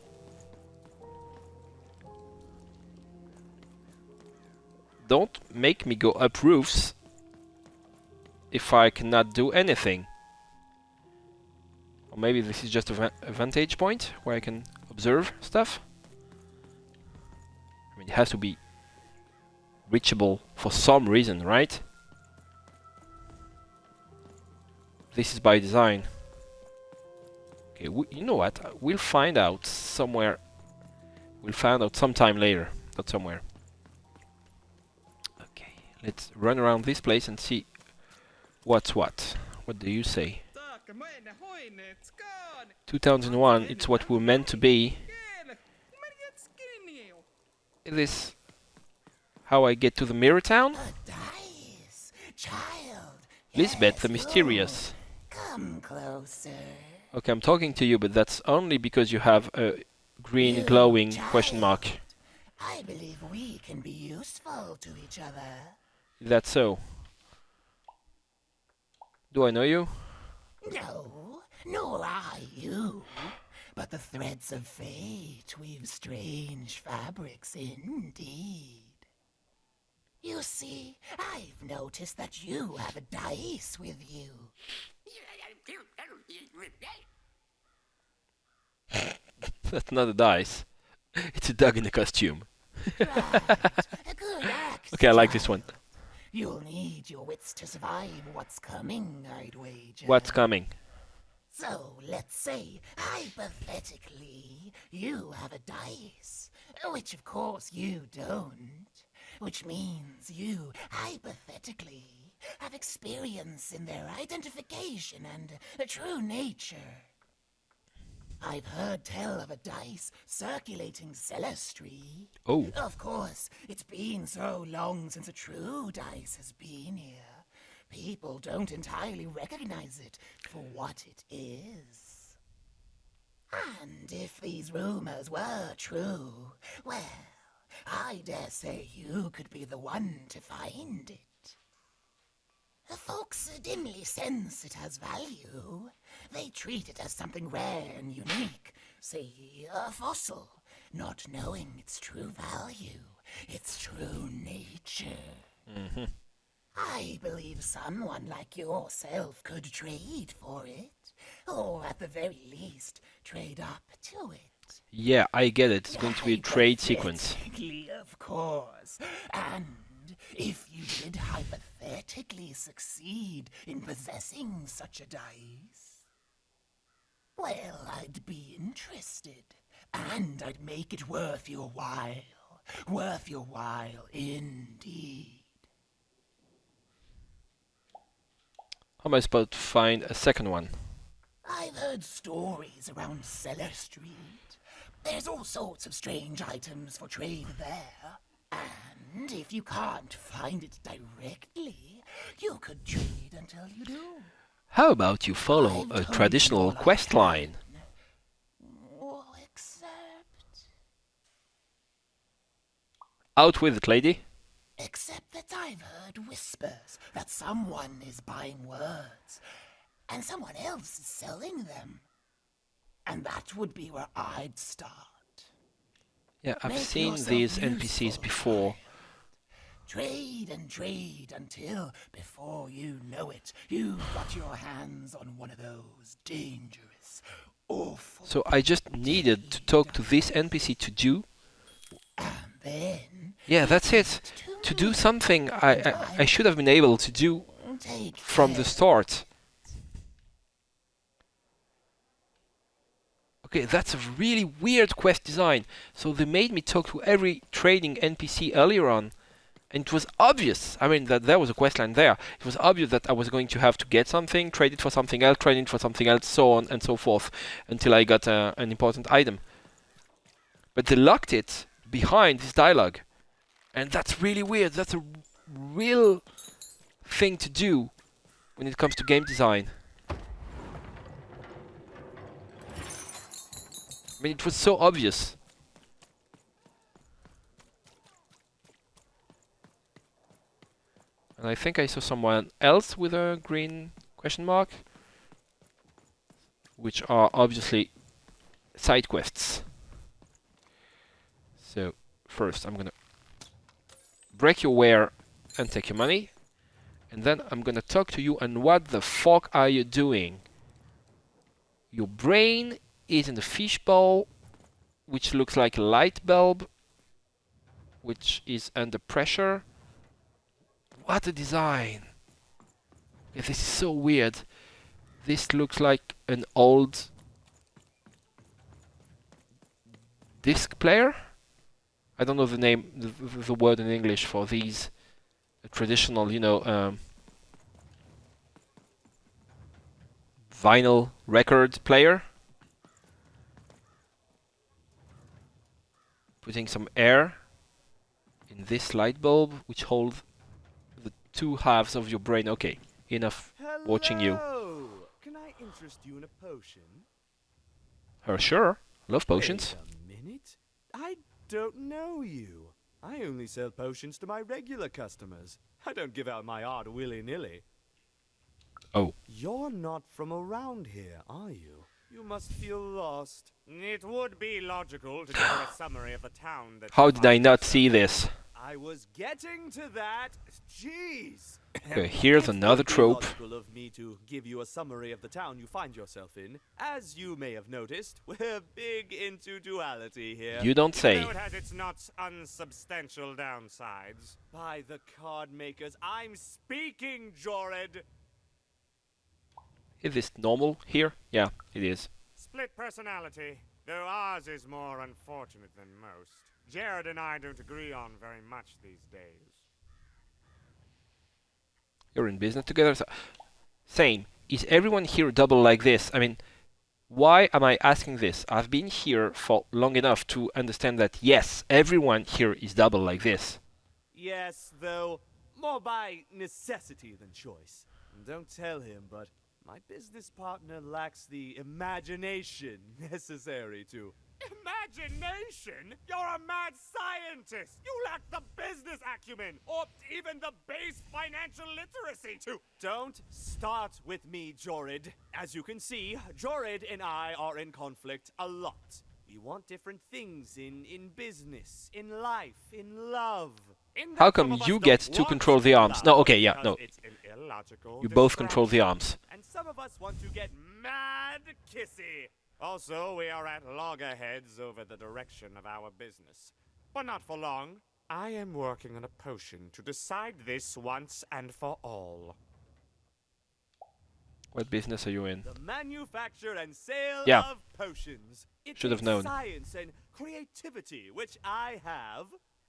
Don't make me go up roofs if I cannot do anything. Or maybe this is just a vantage point where I can observe stuff. I mean, it has to be reachable for some reason, right? This is by design. Okay, you know what? We'll find out somewhere. We'll find out sometime later, not somewhere. Okay, let's run around this place and see what's what. What do you say? 2001, it's what we're meant to be. Is this how I get to the mirror town? Lisbeth the Mysterious. Come closer. Okay, I'm talking to you, but that's only because you have a green glowing question mark. I believe we can be useful to each other. Is that so? Do I know you? No, nor I you. But the threads of fate weave strange fabrics indeed. You see, I've noticed that you have a dice with you. That's not a dice. It's a dog in a costume. Okay, I like this one. You'll need your wits to survive what's coming, I'd wager. What's coming? So, let's say, hypothetically, you have a dice, which of course you don't, which means you, hypothetically, have experience in their identification and true nature. I've heard tell of a dice circulating Celestry. Oh. Of course, it's been so long since a true dice has been here. People don't entirely recognize it for what it is. And if these rumors were true, well, I dare say you could be the one to find it. Folks dimly sense it has value. They treat it as something rare and unique, say a fossil, not knowing its true value, its true nature. Mm-hmm. I believe someone like yourself could trade for it, or at the very least, trade up to it. Yeah, I get it. It's going to be a trade sequence. Hypothetically, of course. And if you did hypothetically succeed in possessing such a dice, well, I'd be interested. And I'd make it worth your while. Worth your while indeed. How am I supposed to find a second one? I've heard stories around Cellar Street. There's all sorts of strange items for trade there. And if you can't find it directly, you could trade until you do. How about you follow a traditional quest line? Except... Out with it, lady. Except that I've heard whispers that someone is buying words, and someone else is selling them. And that would be where I'd start. Yeah, I've Make seen yourself these useful, NPCs before. Trade and trade until, before you know it, you've got your hands on one of those dangerous, awful... So I just needed to talk to this NPC to do... Then... Yeah, that's it. To do something I should have been able to do from the start. Okay, that's a really weird quest design. So they made me talk to every trading NPC earlier on. And it was obvious, I mean, that there was a quest line there. It was obvious that I was going to have to get something, trade it for something else, trade it for something else, so on and so forth, until I got an important item. But they locked it behind this dialogue. And that's really weird. That's a real thing to do when it comes to game design. I mean, it was so obvious. And I think I saw someone else with a green question mark, which are obviously side quests. So first I'm gonna break your ware and take your money, and then I'm gonna talk to you. And what the fuck are you doing? Your brain is in the fishbowl, which looks like a light bulb, which is under pressure. What a design! Yeah, this is so weird. This looks like an old disc player. I don't know the name, the word in English for these traditional, you know, vinyl record player. Putting some air in this light bulb, which holds the two halves of your brain. Okay, enough watching you. Can I interest you in a potion? Sure. Love potions. Wait a minute. I don't know you. I only sell potions to my regular customers. I don't give out my art willy-nilly. Oh. You're not from around here, are you? You must feel lost. It would be logical to give her a summary of the town that... How did I not see this? I was getting to that. Jeez. Okay, here's another trope. It's logical of me to give you a summary of the town you find yourself in. As you may have noticed, we're big into duality here. You don't say. Though it has its not unsubstantial downsides. By the card makers, I'm speaking, Jorid. Is this normal here? Yeah, it is. Split personality, though ours is more unfortunate than most. Jared and I don't agree on very much these days. You're in business together. So, same. Is everyone here double like this? I mean, why am I asking this? I've been here for long enough to understand that, yes, everyone here is double like this. Yes, though, more by necessity than choice. And don't tell him, but my business partner lacks the imagination necessary to... Imagination? You're a mad scientist! You lack the business acumen, or even the base financial literacy to... Don't start with me, Jorid. As you can see, Jorid and I are in conflict a lot. We want different things in business, in life, in love. How come you get to control the arms? No, okay, yeah, no. You both control the arms. And some of us want to get mad kissy. Also, we are at loggerheads over the direction of our business. But not for long. I am working on a potion to decide this once and for all. What business are you in? The manufacture and sale of potions. It Should have takes known. Science and creativity, which I have.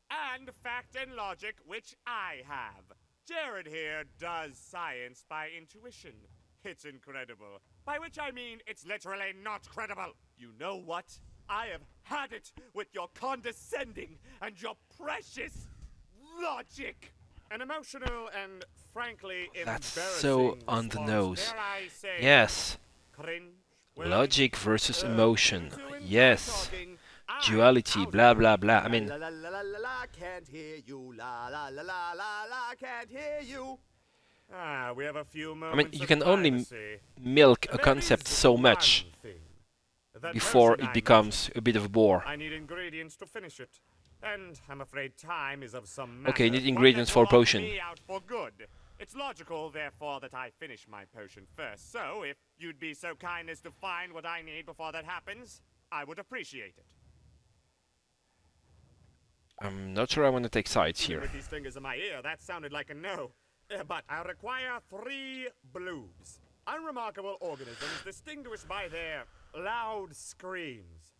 And fact and logic, which I have. Jared here does science by intuition. It's incredible. By which I mean, it's literally not credible. You know what? I have Had it with your condescending and your precious logic. An emotional and frankly That's embarrassing so on the response, nose. dare I say, Yes. cringe. Logic versus emotion. Yes. Duality, blah blah blah. I mean, La la la la la la, can't hear you. La la la la la la, can't hear you. We have a few I mean, moments you of can only privacy. milk a There concept is so one much thing. That before potion it I becomes a bit of a bore. mentioned, I need ingredients to finish it. And I'm afraid time is of some Okay, you matter, need ingredients one for a that will lock potion. me out for good. It's logical, therefore, that I finish my potion first. So, if you'd be so kind as to find what I need before that happens, I would appreciate it. I'm not sure I want to take sides Even here. with these fingers in my ear, that sounded like a no. But I require 3 bloobs. Unremarkable organisms distinguished by their loud screams.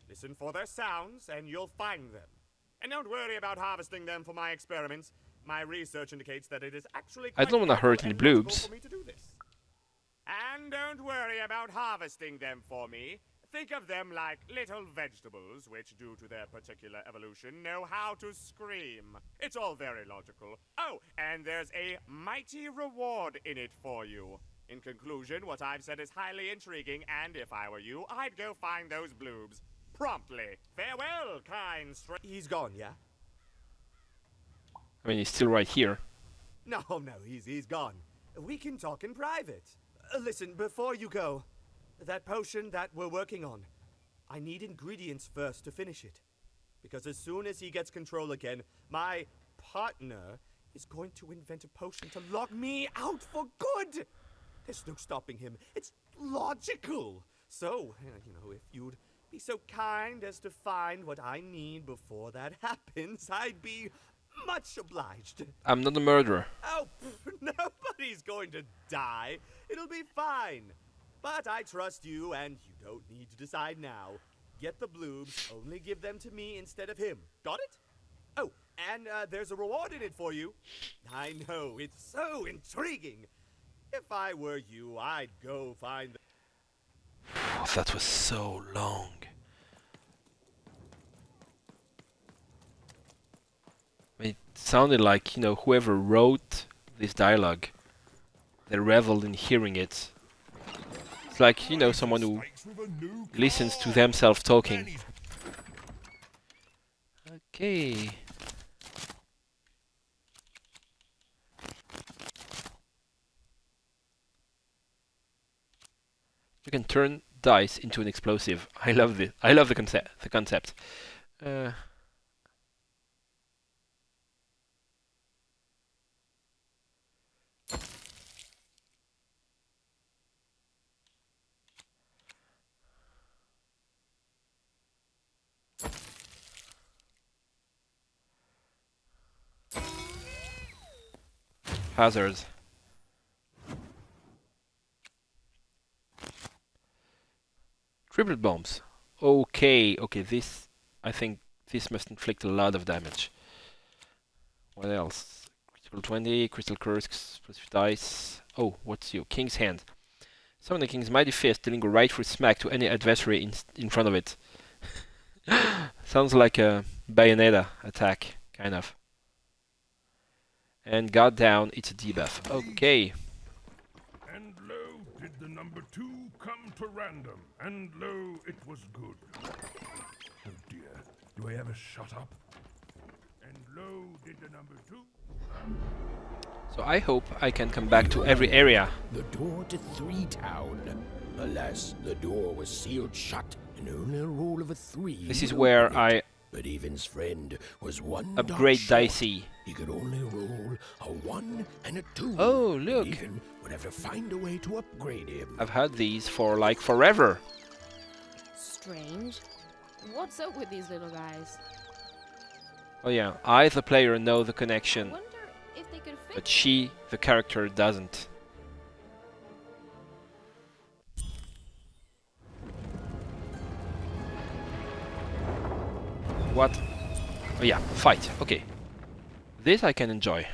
Listen for their sounds, and you'll find them. And don't worry about harvesting them for my experiments. My research indicates that it is actually I quite don't want to hurt helpful any and logical bloobs. for me to do this. And don't worry about harvesting them for me. Think of them like little vegetables, which, due to their particular evolution, know how to scream. It's all very logical. Oh, and there's a mighty reward in it for you. In conclusion, what I've said is highly intriguing, and if I were you, I'd go find those bloobs. Promptly. Farewell, kind He's gone, yeah? I mean, he's still right here. No, he's gone. We can talk in private. Listen, before you go, that potion that we're working on, I need ingredients first to finish it. Because as soon as he gets control again, my partner is going to invent a potion to lock me out for good. There's no stopping him. It's logical. So, if you'd be so kind as to find what I need before that happens, I'd be much obliged. I'm not a murderer. Oh, nobody's going to die. It'll be fine. But I trust you, and you don't need to decide now. Get the bloobs, only give them to me instead of him. Got it? Oh, and there's a reward in it for you. I know, it's so intriguing. If I were you, I'd go find the... That was so long. It sounded like, whoever wrote this dialogue, they reveled in hearing it. It's like, someone who listens to themselves talking. Okay. You can turn dice into an explosive. I love this. I love the concept. Hazards. Triple bombs. Okay, this... I think this must inflict a lot of damage. What else? Critical 20, Crystal Curse, explosive dice. Oh, what's you? King's Hand. Summon the King's Mighty Fist, dealing a right foot smack to any adversary in front of it. Sounds like a Bayonetta attack, kind of. And God down, it's a debuff. Okay. And lo, did the number 2 come to random, and lo, it was good. Oh dear, do I ever shut up? And lo, did the number 2... So I hope I can come back to every area. The door to 3 Town. Alas, the door was sealed shut, and only a roll of a 3. This is where I But Evan's friend was one upgrade dot short. Dicey. He could only roll a 1 and a 2. Oh, look. Even would have to find a way to upgrade him. I've had these for like forever. Strange. What's up with these little guys? Oh yeah, I the player know the connection, Wonder if they could fix but she, the character, doesn't. What? Oh yeah, fight. Okay. This I can enjoy.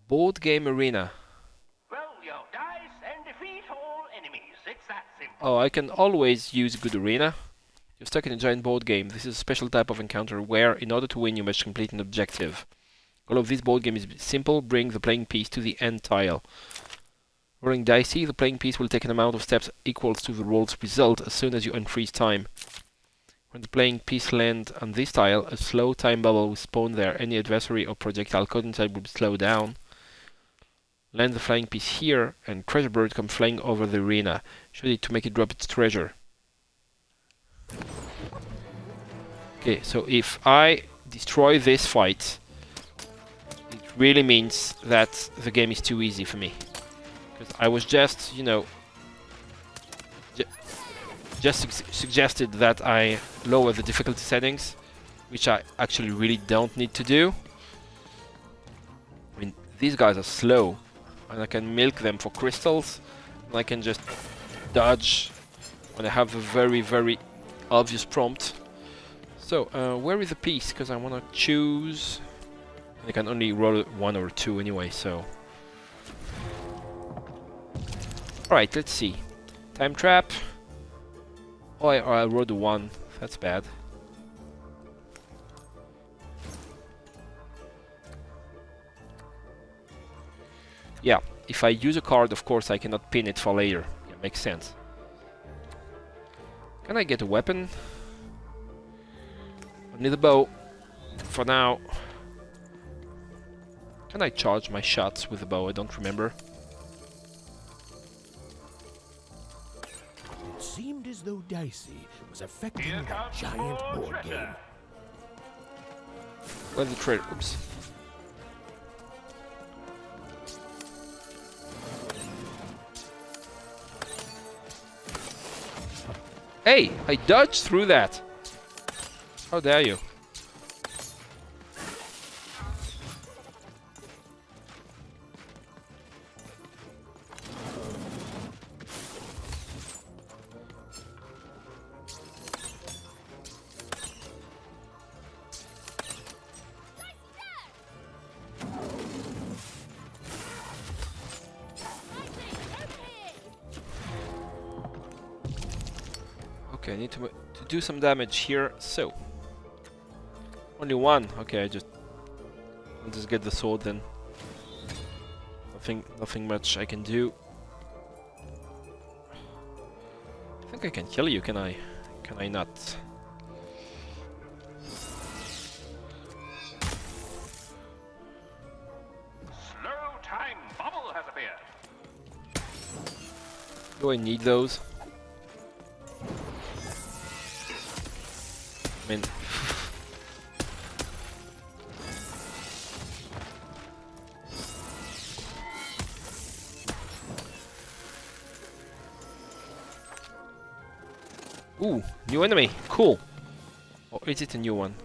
Board game arena. Roll your dice and defeat all enemies. It's Oh, I can always use a good arena. You're stuck in a giant board game. This is a special type of encounter where, in order to win, you must complete an objective. Goal of this board game is simple: bring the playing piece to the end tile. Rolling dicey, the playing piece will take an amount of steps equals to the roll's result as soon as you unfreeze time. When the playing piece lands on this tile, a slow time bubble will spawn there. Any adversary or projectile caught inside will slow down. Land the flying piece here, and treasure bird come flying over the arena. Shoot it to make it drop its treasure. Okay, so if I destroy this fight, it really means that the game is too easy for me. Because I was just, you know, suggested that I lower the difficulty settings, which I actually really don't need to do. I mean, these guys are slow, and I can milk them for crystals, and I can just dodge when I have a very, very obvious prompt. So, where is the piece? Because I want to choose... I can only roll 1 or 2 anyway, so... Alright, let's see. Time trap. Oh, I rolled a 1. That's bad. Yeah, if I use a card, of course, I cannot pin it for later. Yeah, makes sense. Can I get a weapon? Only the bow. For now. Can I charge my shots with the bow? I don't remember. It seemed as though Dicey was affecting that giant board game. Where's the treasure? Oops. Hey! I dodged through that! How dare you? Okay, I need to do some damage here, so... Only 1. Okay, I'll just get the sword then. Nothing much I can do. I think I can kill you, can I? Can I not? Slow time bubble has appeared. Do I need those? I mean... Ooh, new enemy. Cool. Or is it a new one?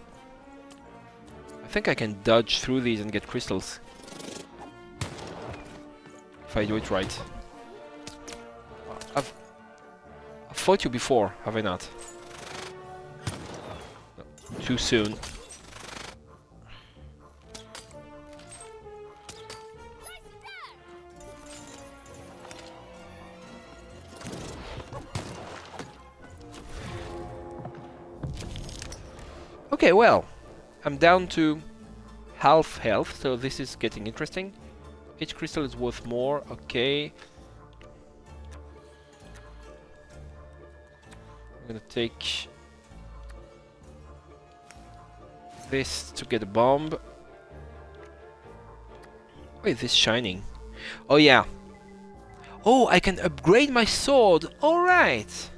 I think I can dodge through these and get crystals. If I do it right. I've fought you before, have I not? No, too soon. Okay, well, I'm down to half health, so this is getting interesting. Each crystal is worth more, okay. I'm gonna take this to get a bomb. Wait, this shining. Oh yeah. Oh, I can upgrade my sword. Alright.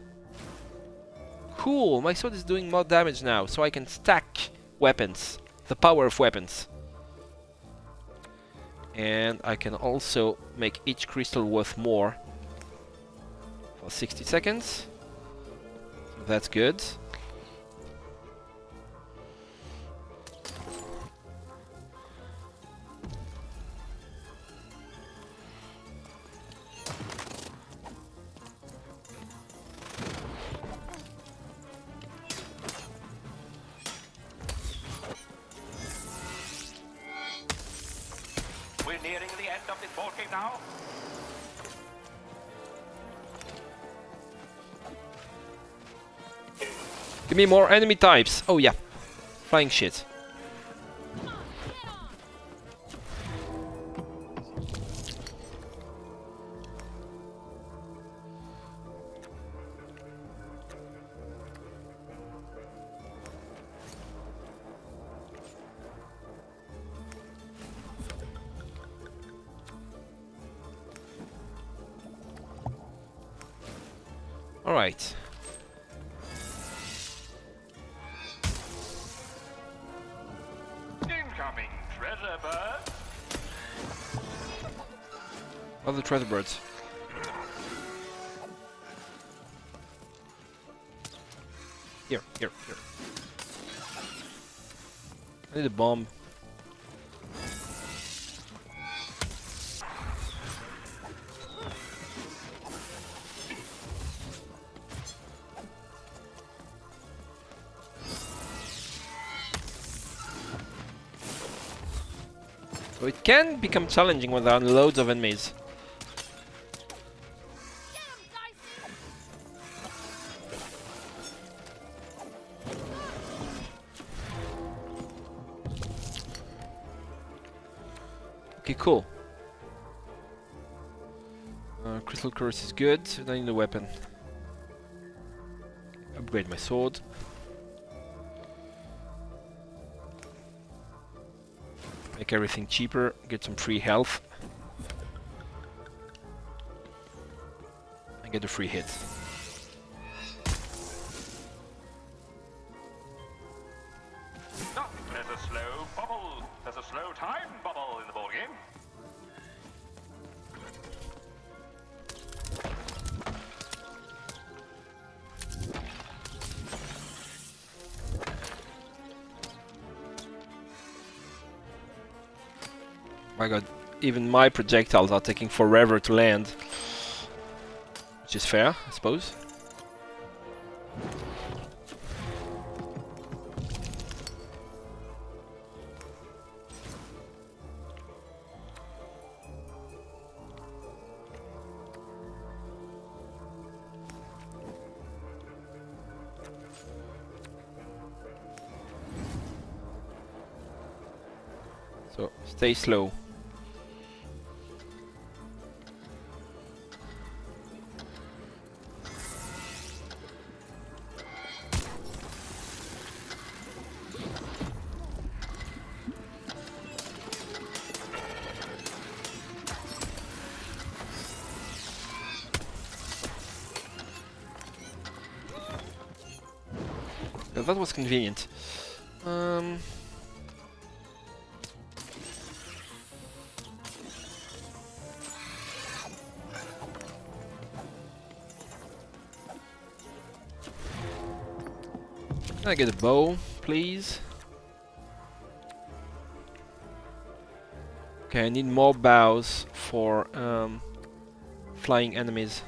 Cool, my sword is doing more damage now, so I can stack weapons. The power of weapons. And I can also make each crystal worth more for 60 seconds. So that's good. We're nearing the end of this board game now. Give me more enemy types. Oh yeah. Flying shit. All right. Incoming treasure bird. Other treasure birds. Here. I need a bomb. So it can become challenging when there are loads of enemies. Okay, cool. Crystal Curse is good, and I need a weapon. Upgrade my sword. Make everything cheaper, get some free health. And get a free hit. Oh, there's a slow bubble. There's a slow time bubble in the board game. My god, even my projectiles are taking forever to land. Which is fair, I suppose. So, stay slow. Yeah, that was convenient. Can I get a bow, please? Okay, I need more bows for flying enemies.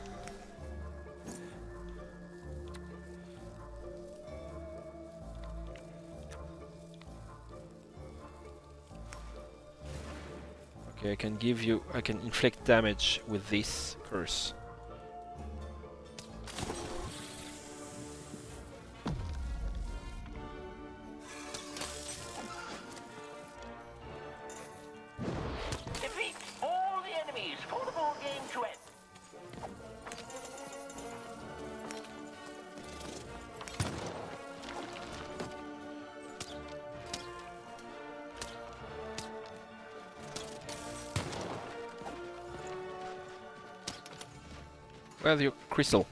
Okay, I can inflict damage with this curse. Defeat all the enemies for the board game to end. Where's your crystal?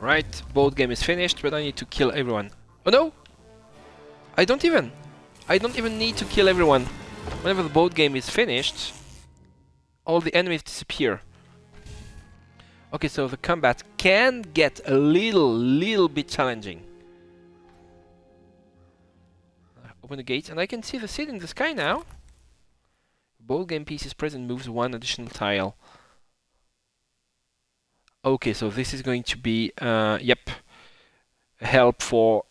Right, board game is finished, but I need to kill everyone. Oh no! I don't even need to kill everyone. Whenever the board game is finished, all the enemies disappear. Okay, so the combat can get a little bit challenging. Open the gate, and I can see the city in the sky now. Ball game pieces present moves one additional tile. Okay, so this is going to be, yep, help for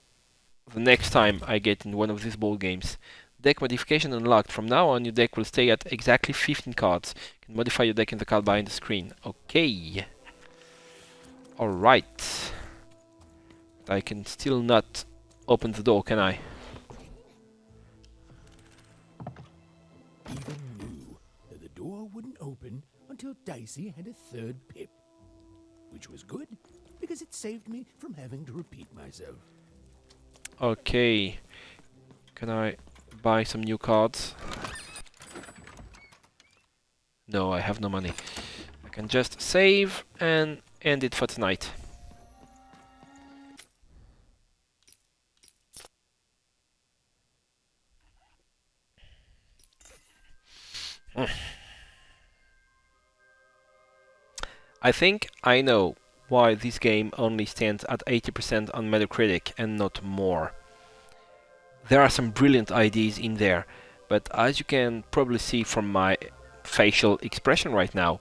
the next time I get in one of these ball games. Deck modification unlocked. From now on, your deck will stay at exactly 15 cards. You can modify your deck in the card behind the screen. Okay. Alright. I can still not open the door, can I? Even knew that the door wouldn't open until Dicey had a third pip. Which was good, because it saved me from having to repeat myself. Okay. Can I buy some new cards? No, I have no money. I can just save and end it for tonight. I think I know why this game only stands at 80% on Metacritic and not more. There are some brilliant ideas in there, but as you can probably see from my facial expression right now,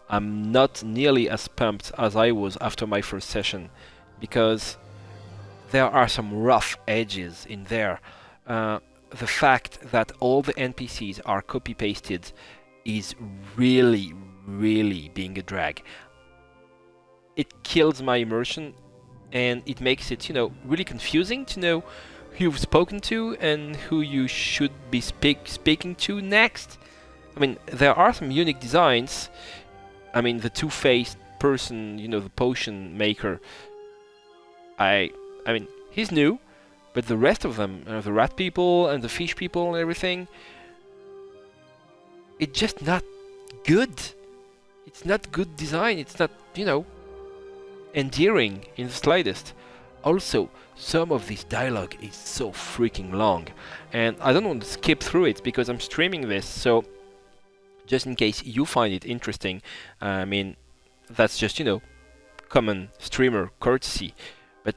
I'm not nearly as pumped as I was after my first session, because there are some rough edges in there. The fact that all the NPCs are copy-pasted is really being a drag. It kills my immersion, and it makes it, really confusing to know who you've spoken to and who you should be speaking to next. I mean, there are some unique designs. I mean, the two-faced person, the potion maker. I mean, he's new, but the rest of them, the rat people and the fish people and everything, it's just not good. It's not good design. It's not, endearing in the slightest. Also, some of this dialogue is so freaking long, and I don't want to skip through it because I'm streaming this, so just in case you find it interesting, I mean, that's just, common streamer courtesy, but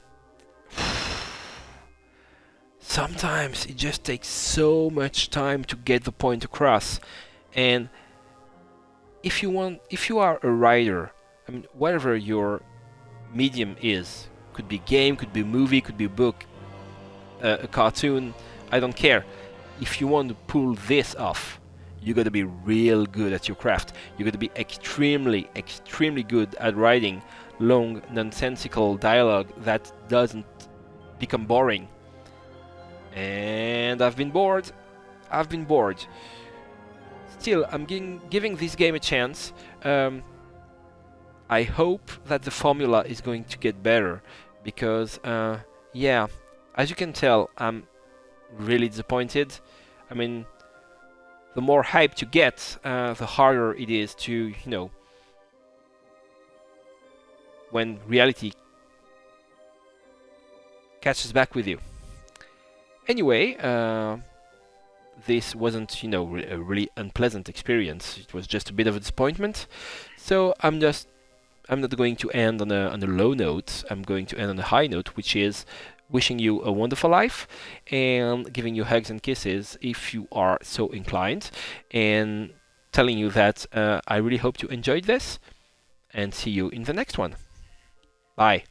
sometimes it just takes so much time to get the point across, and if you are a writer, I mean, whatever your medium is, could be game, could be movie, could be book, a cartoon, I don't care. If you want to pull this off, you gotta be real good at your craft. You gotta be extremely good at writing long, nonsensical dialogue that doesn't become boring. And I've been bored. Still, I'm giving this game a chance. I hope that the formula is going to get better, because, yeah, as you can tell, I'm really disappointed. I mean, the more hype you get, the harder it is to, when reality catches back with you. Anyway, this wasn't, a really unpleasant experience. It was just a bit of a disappointment. So I'm not going to end on a low note. I'm going to end on a high note, which is wishing you a wonderful life and giving you hugs and kisses if you are so inclined, and telling you that I really hope you enjoyed this, and see you in the next one. Bye.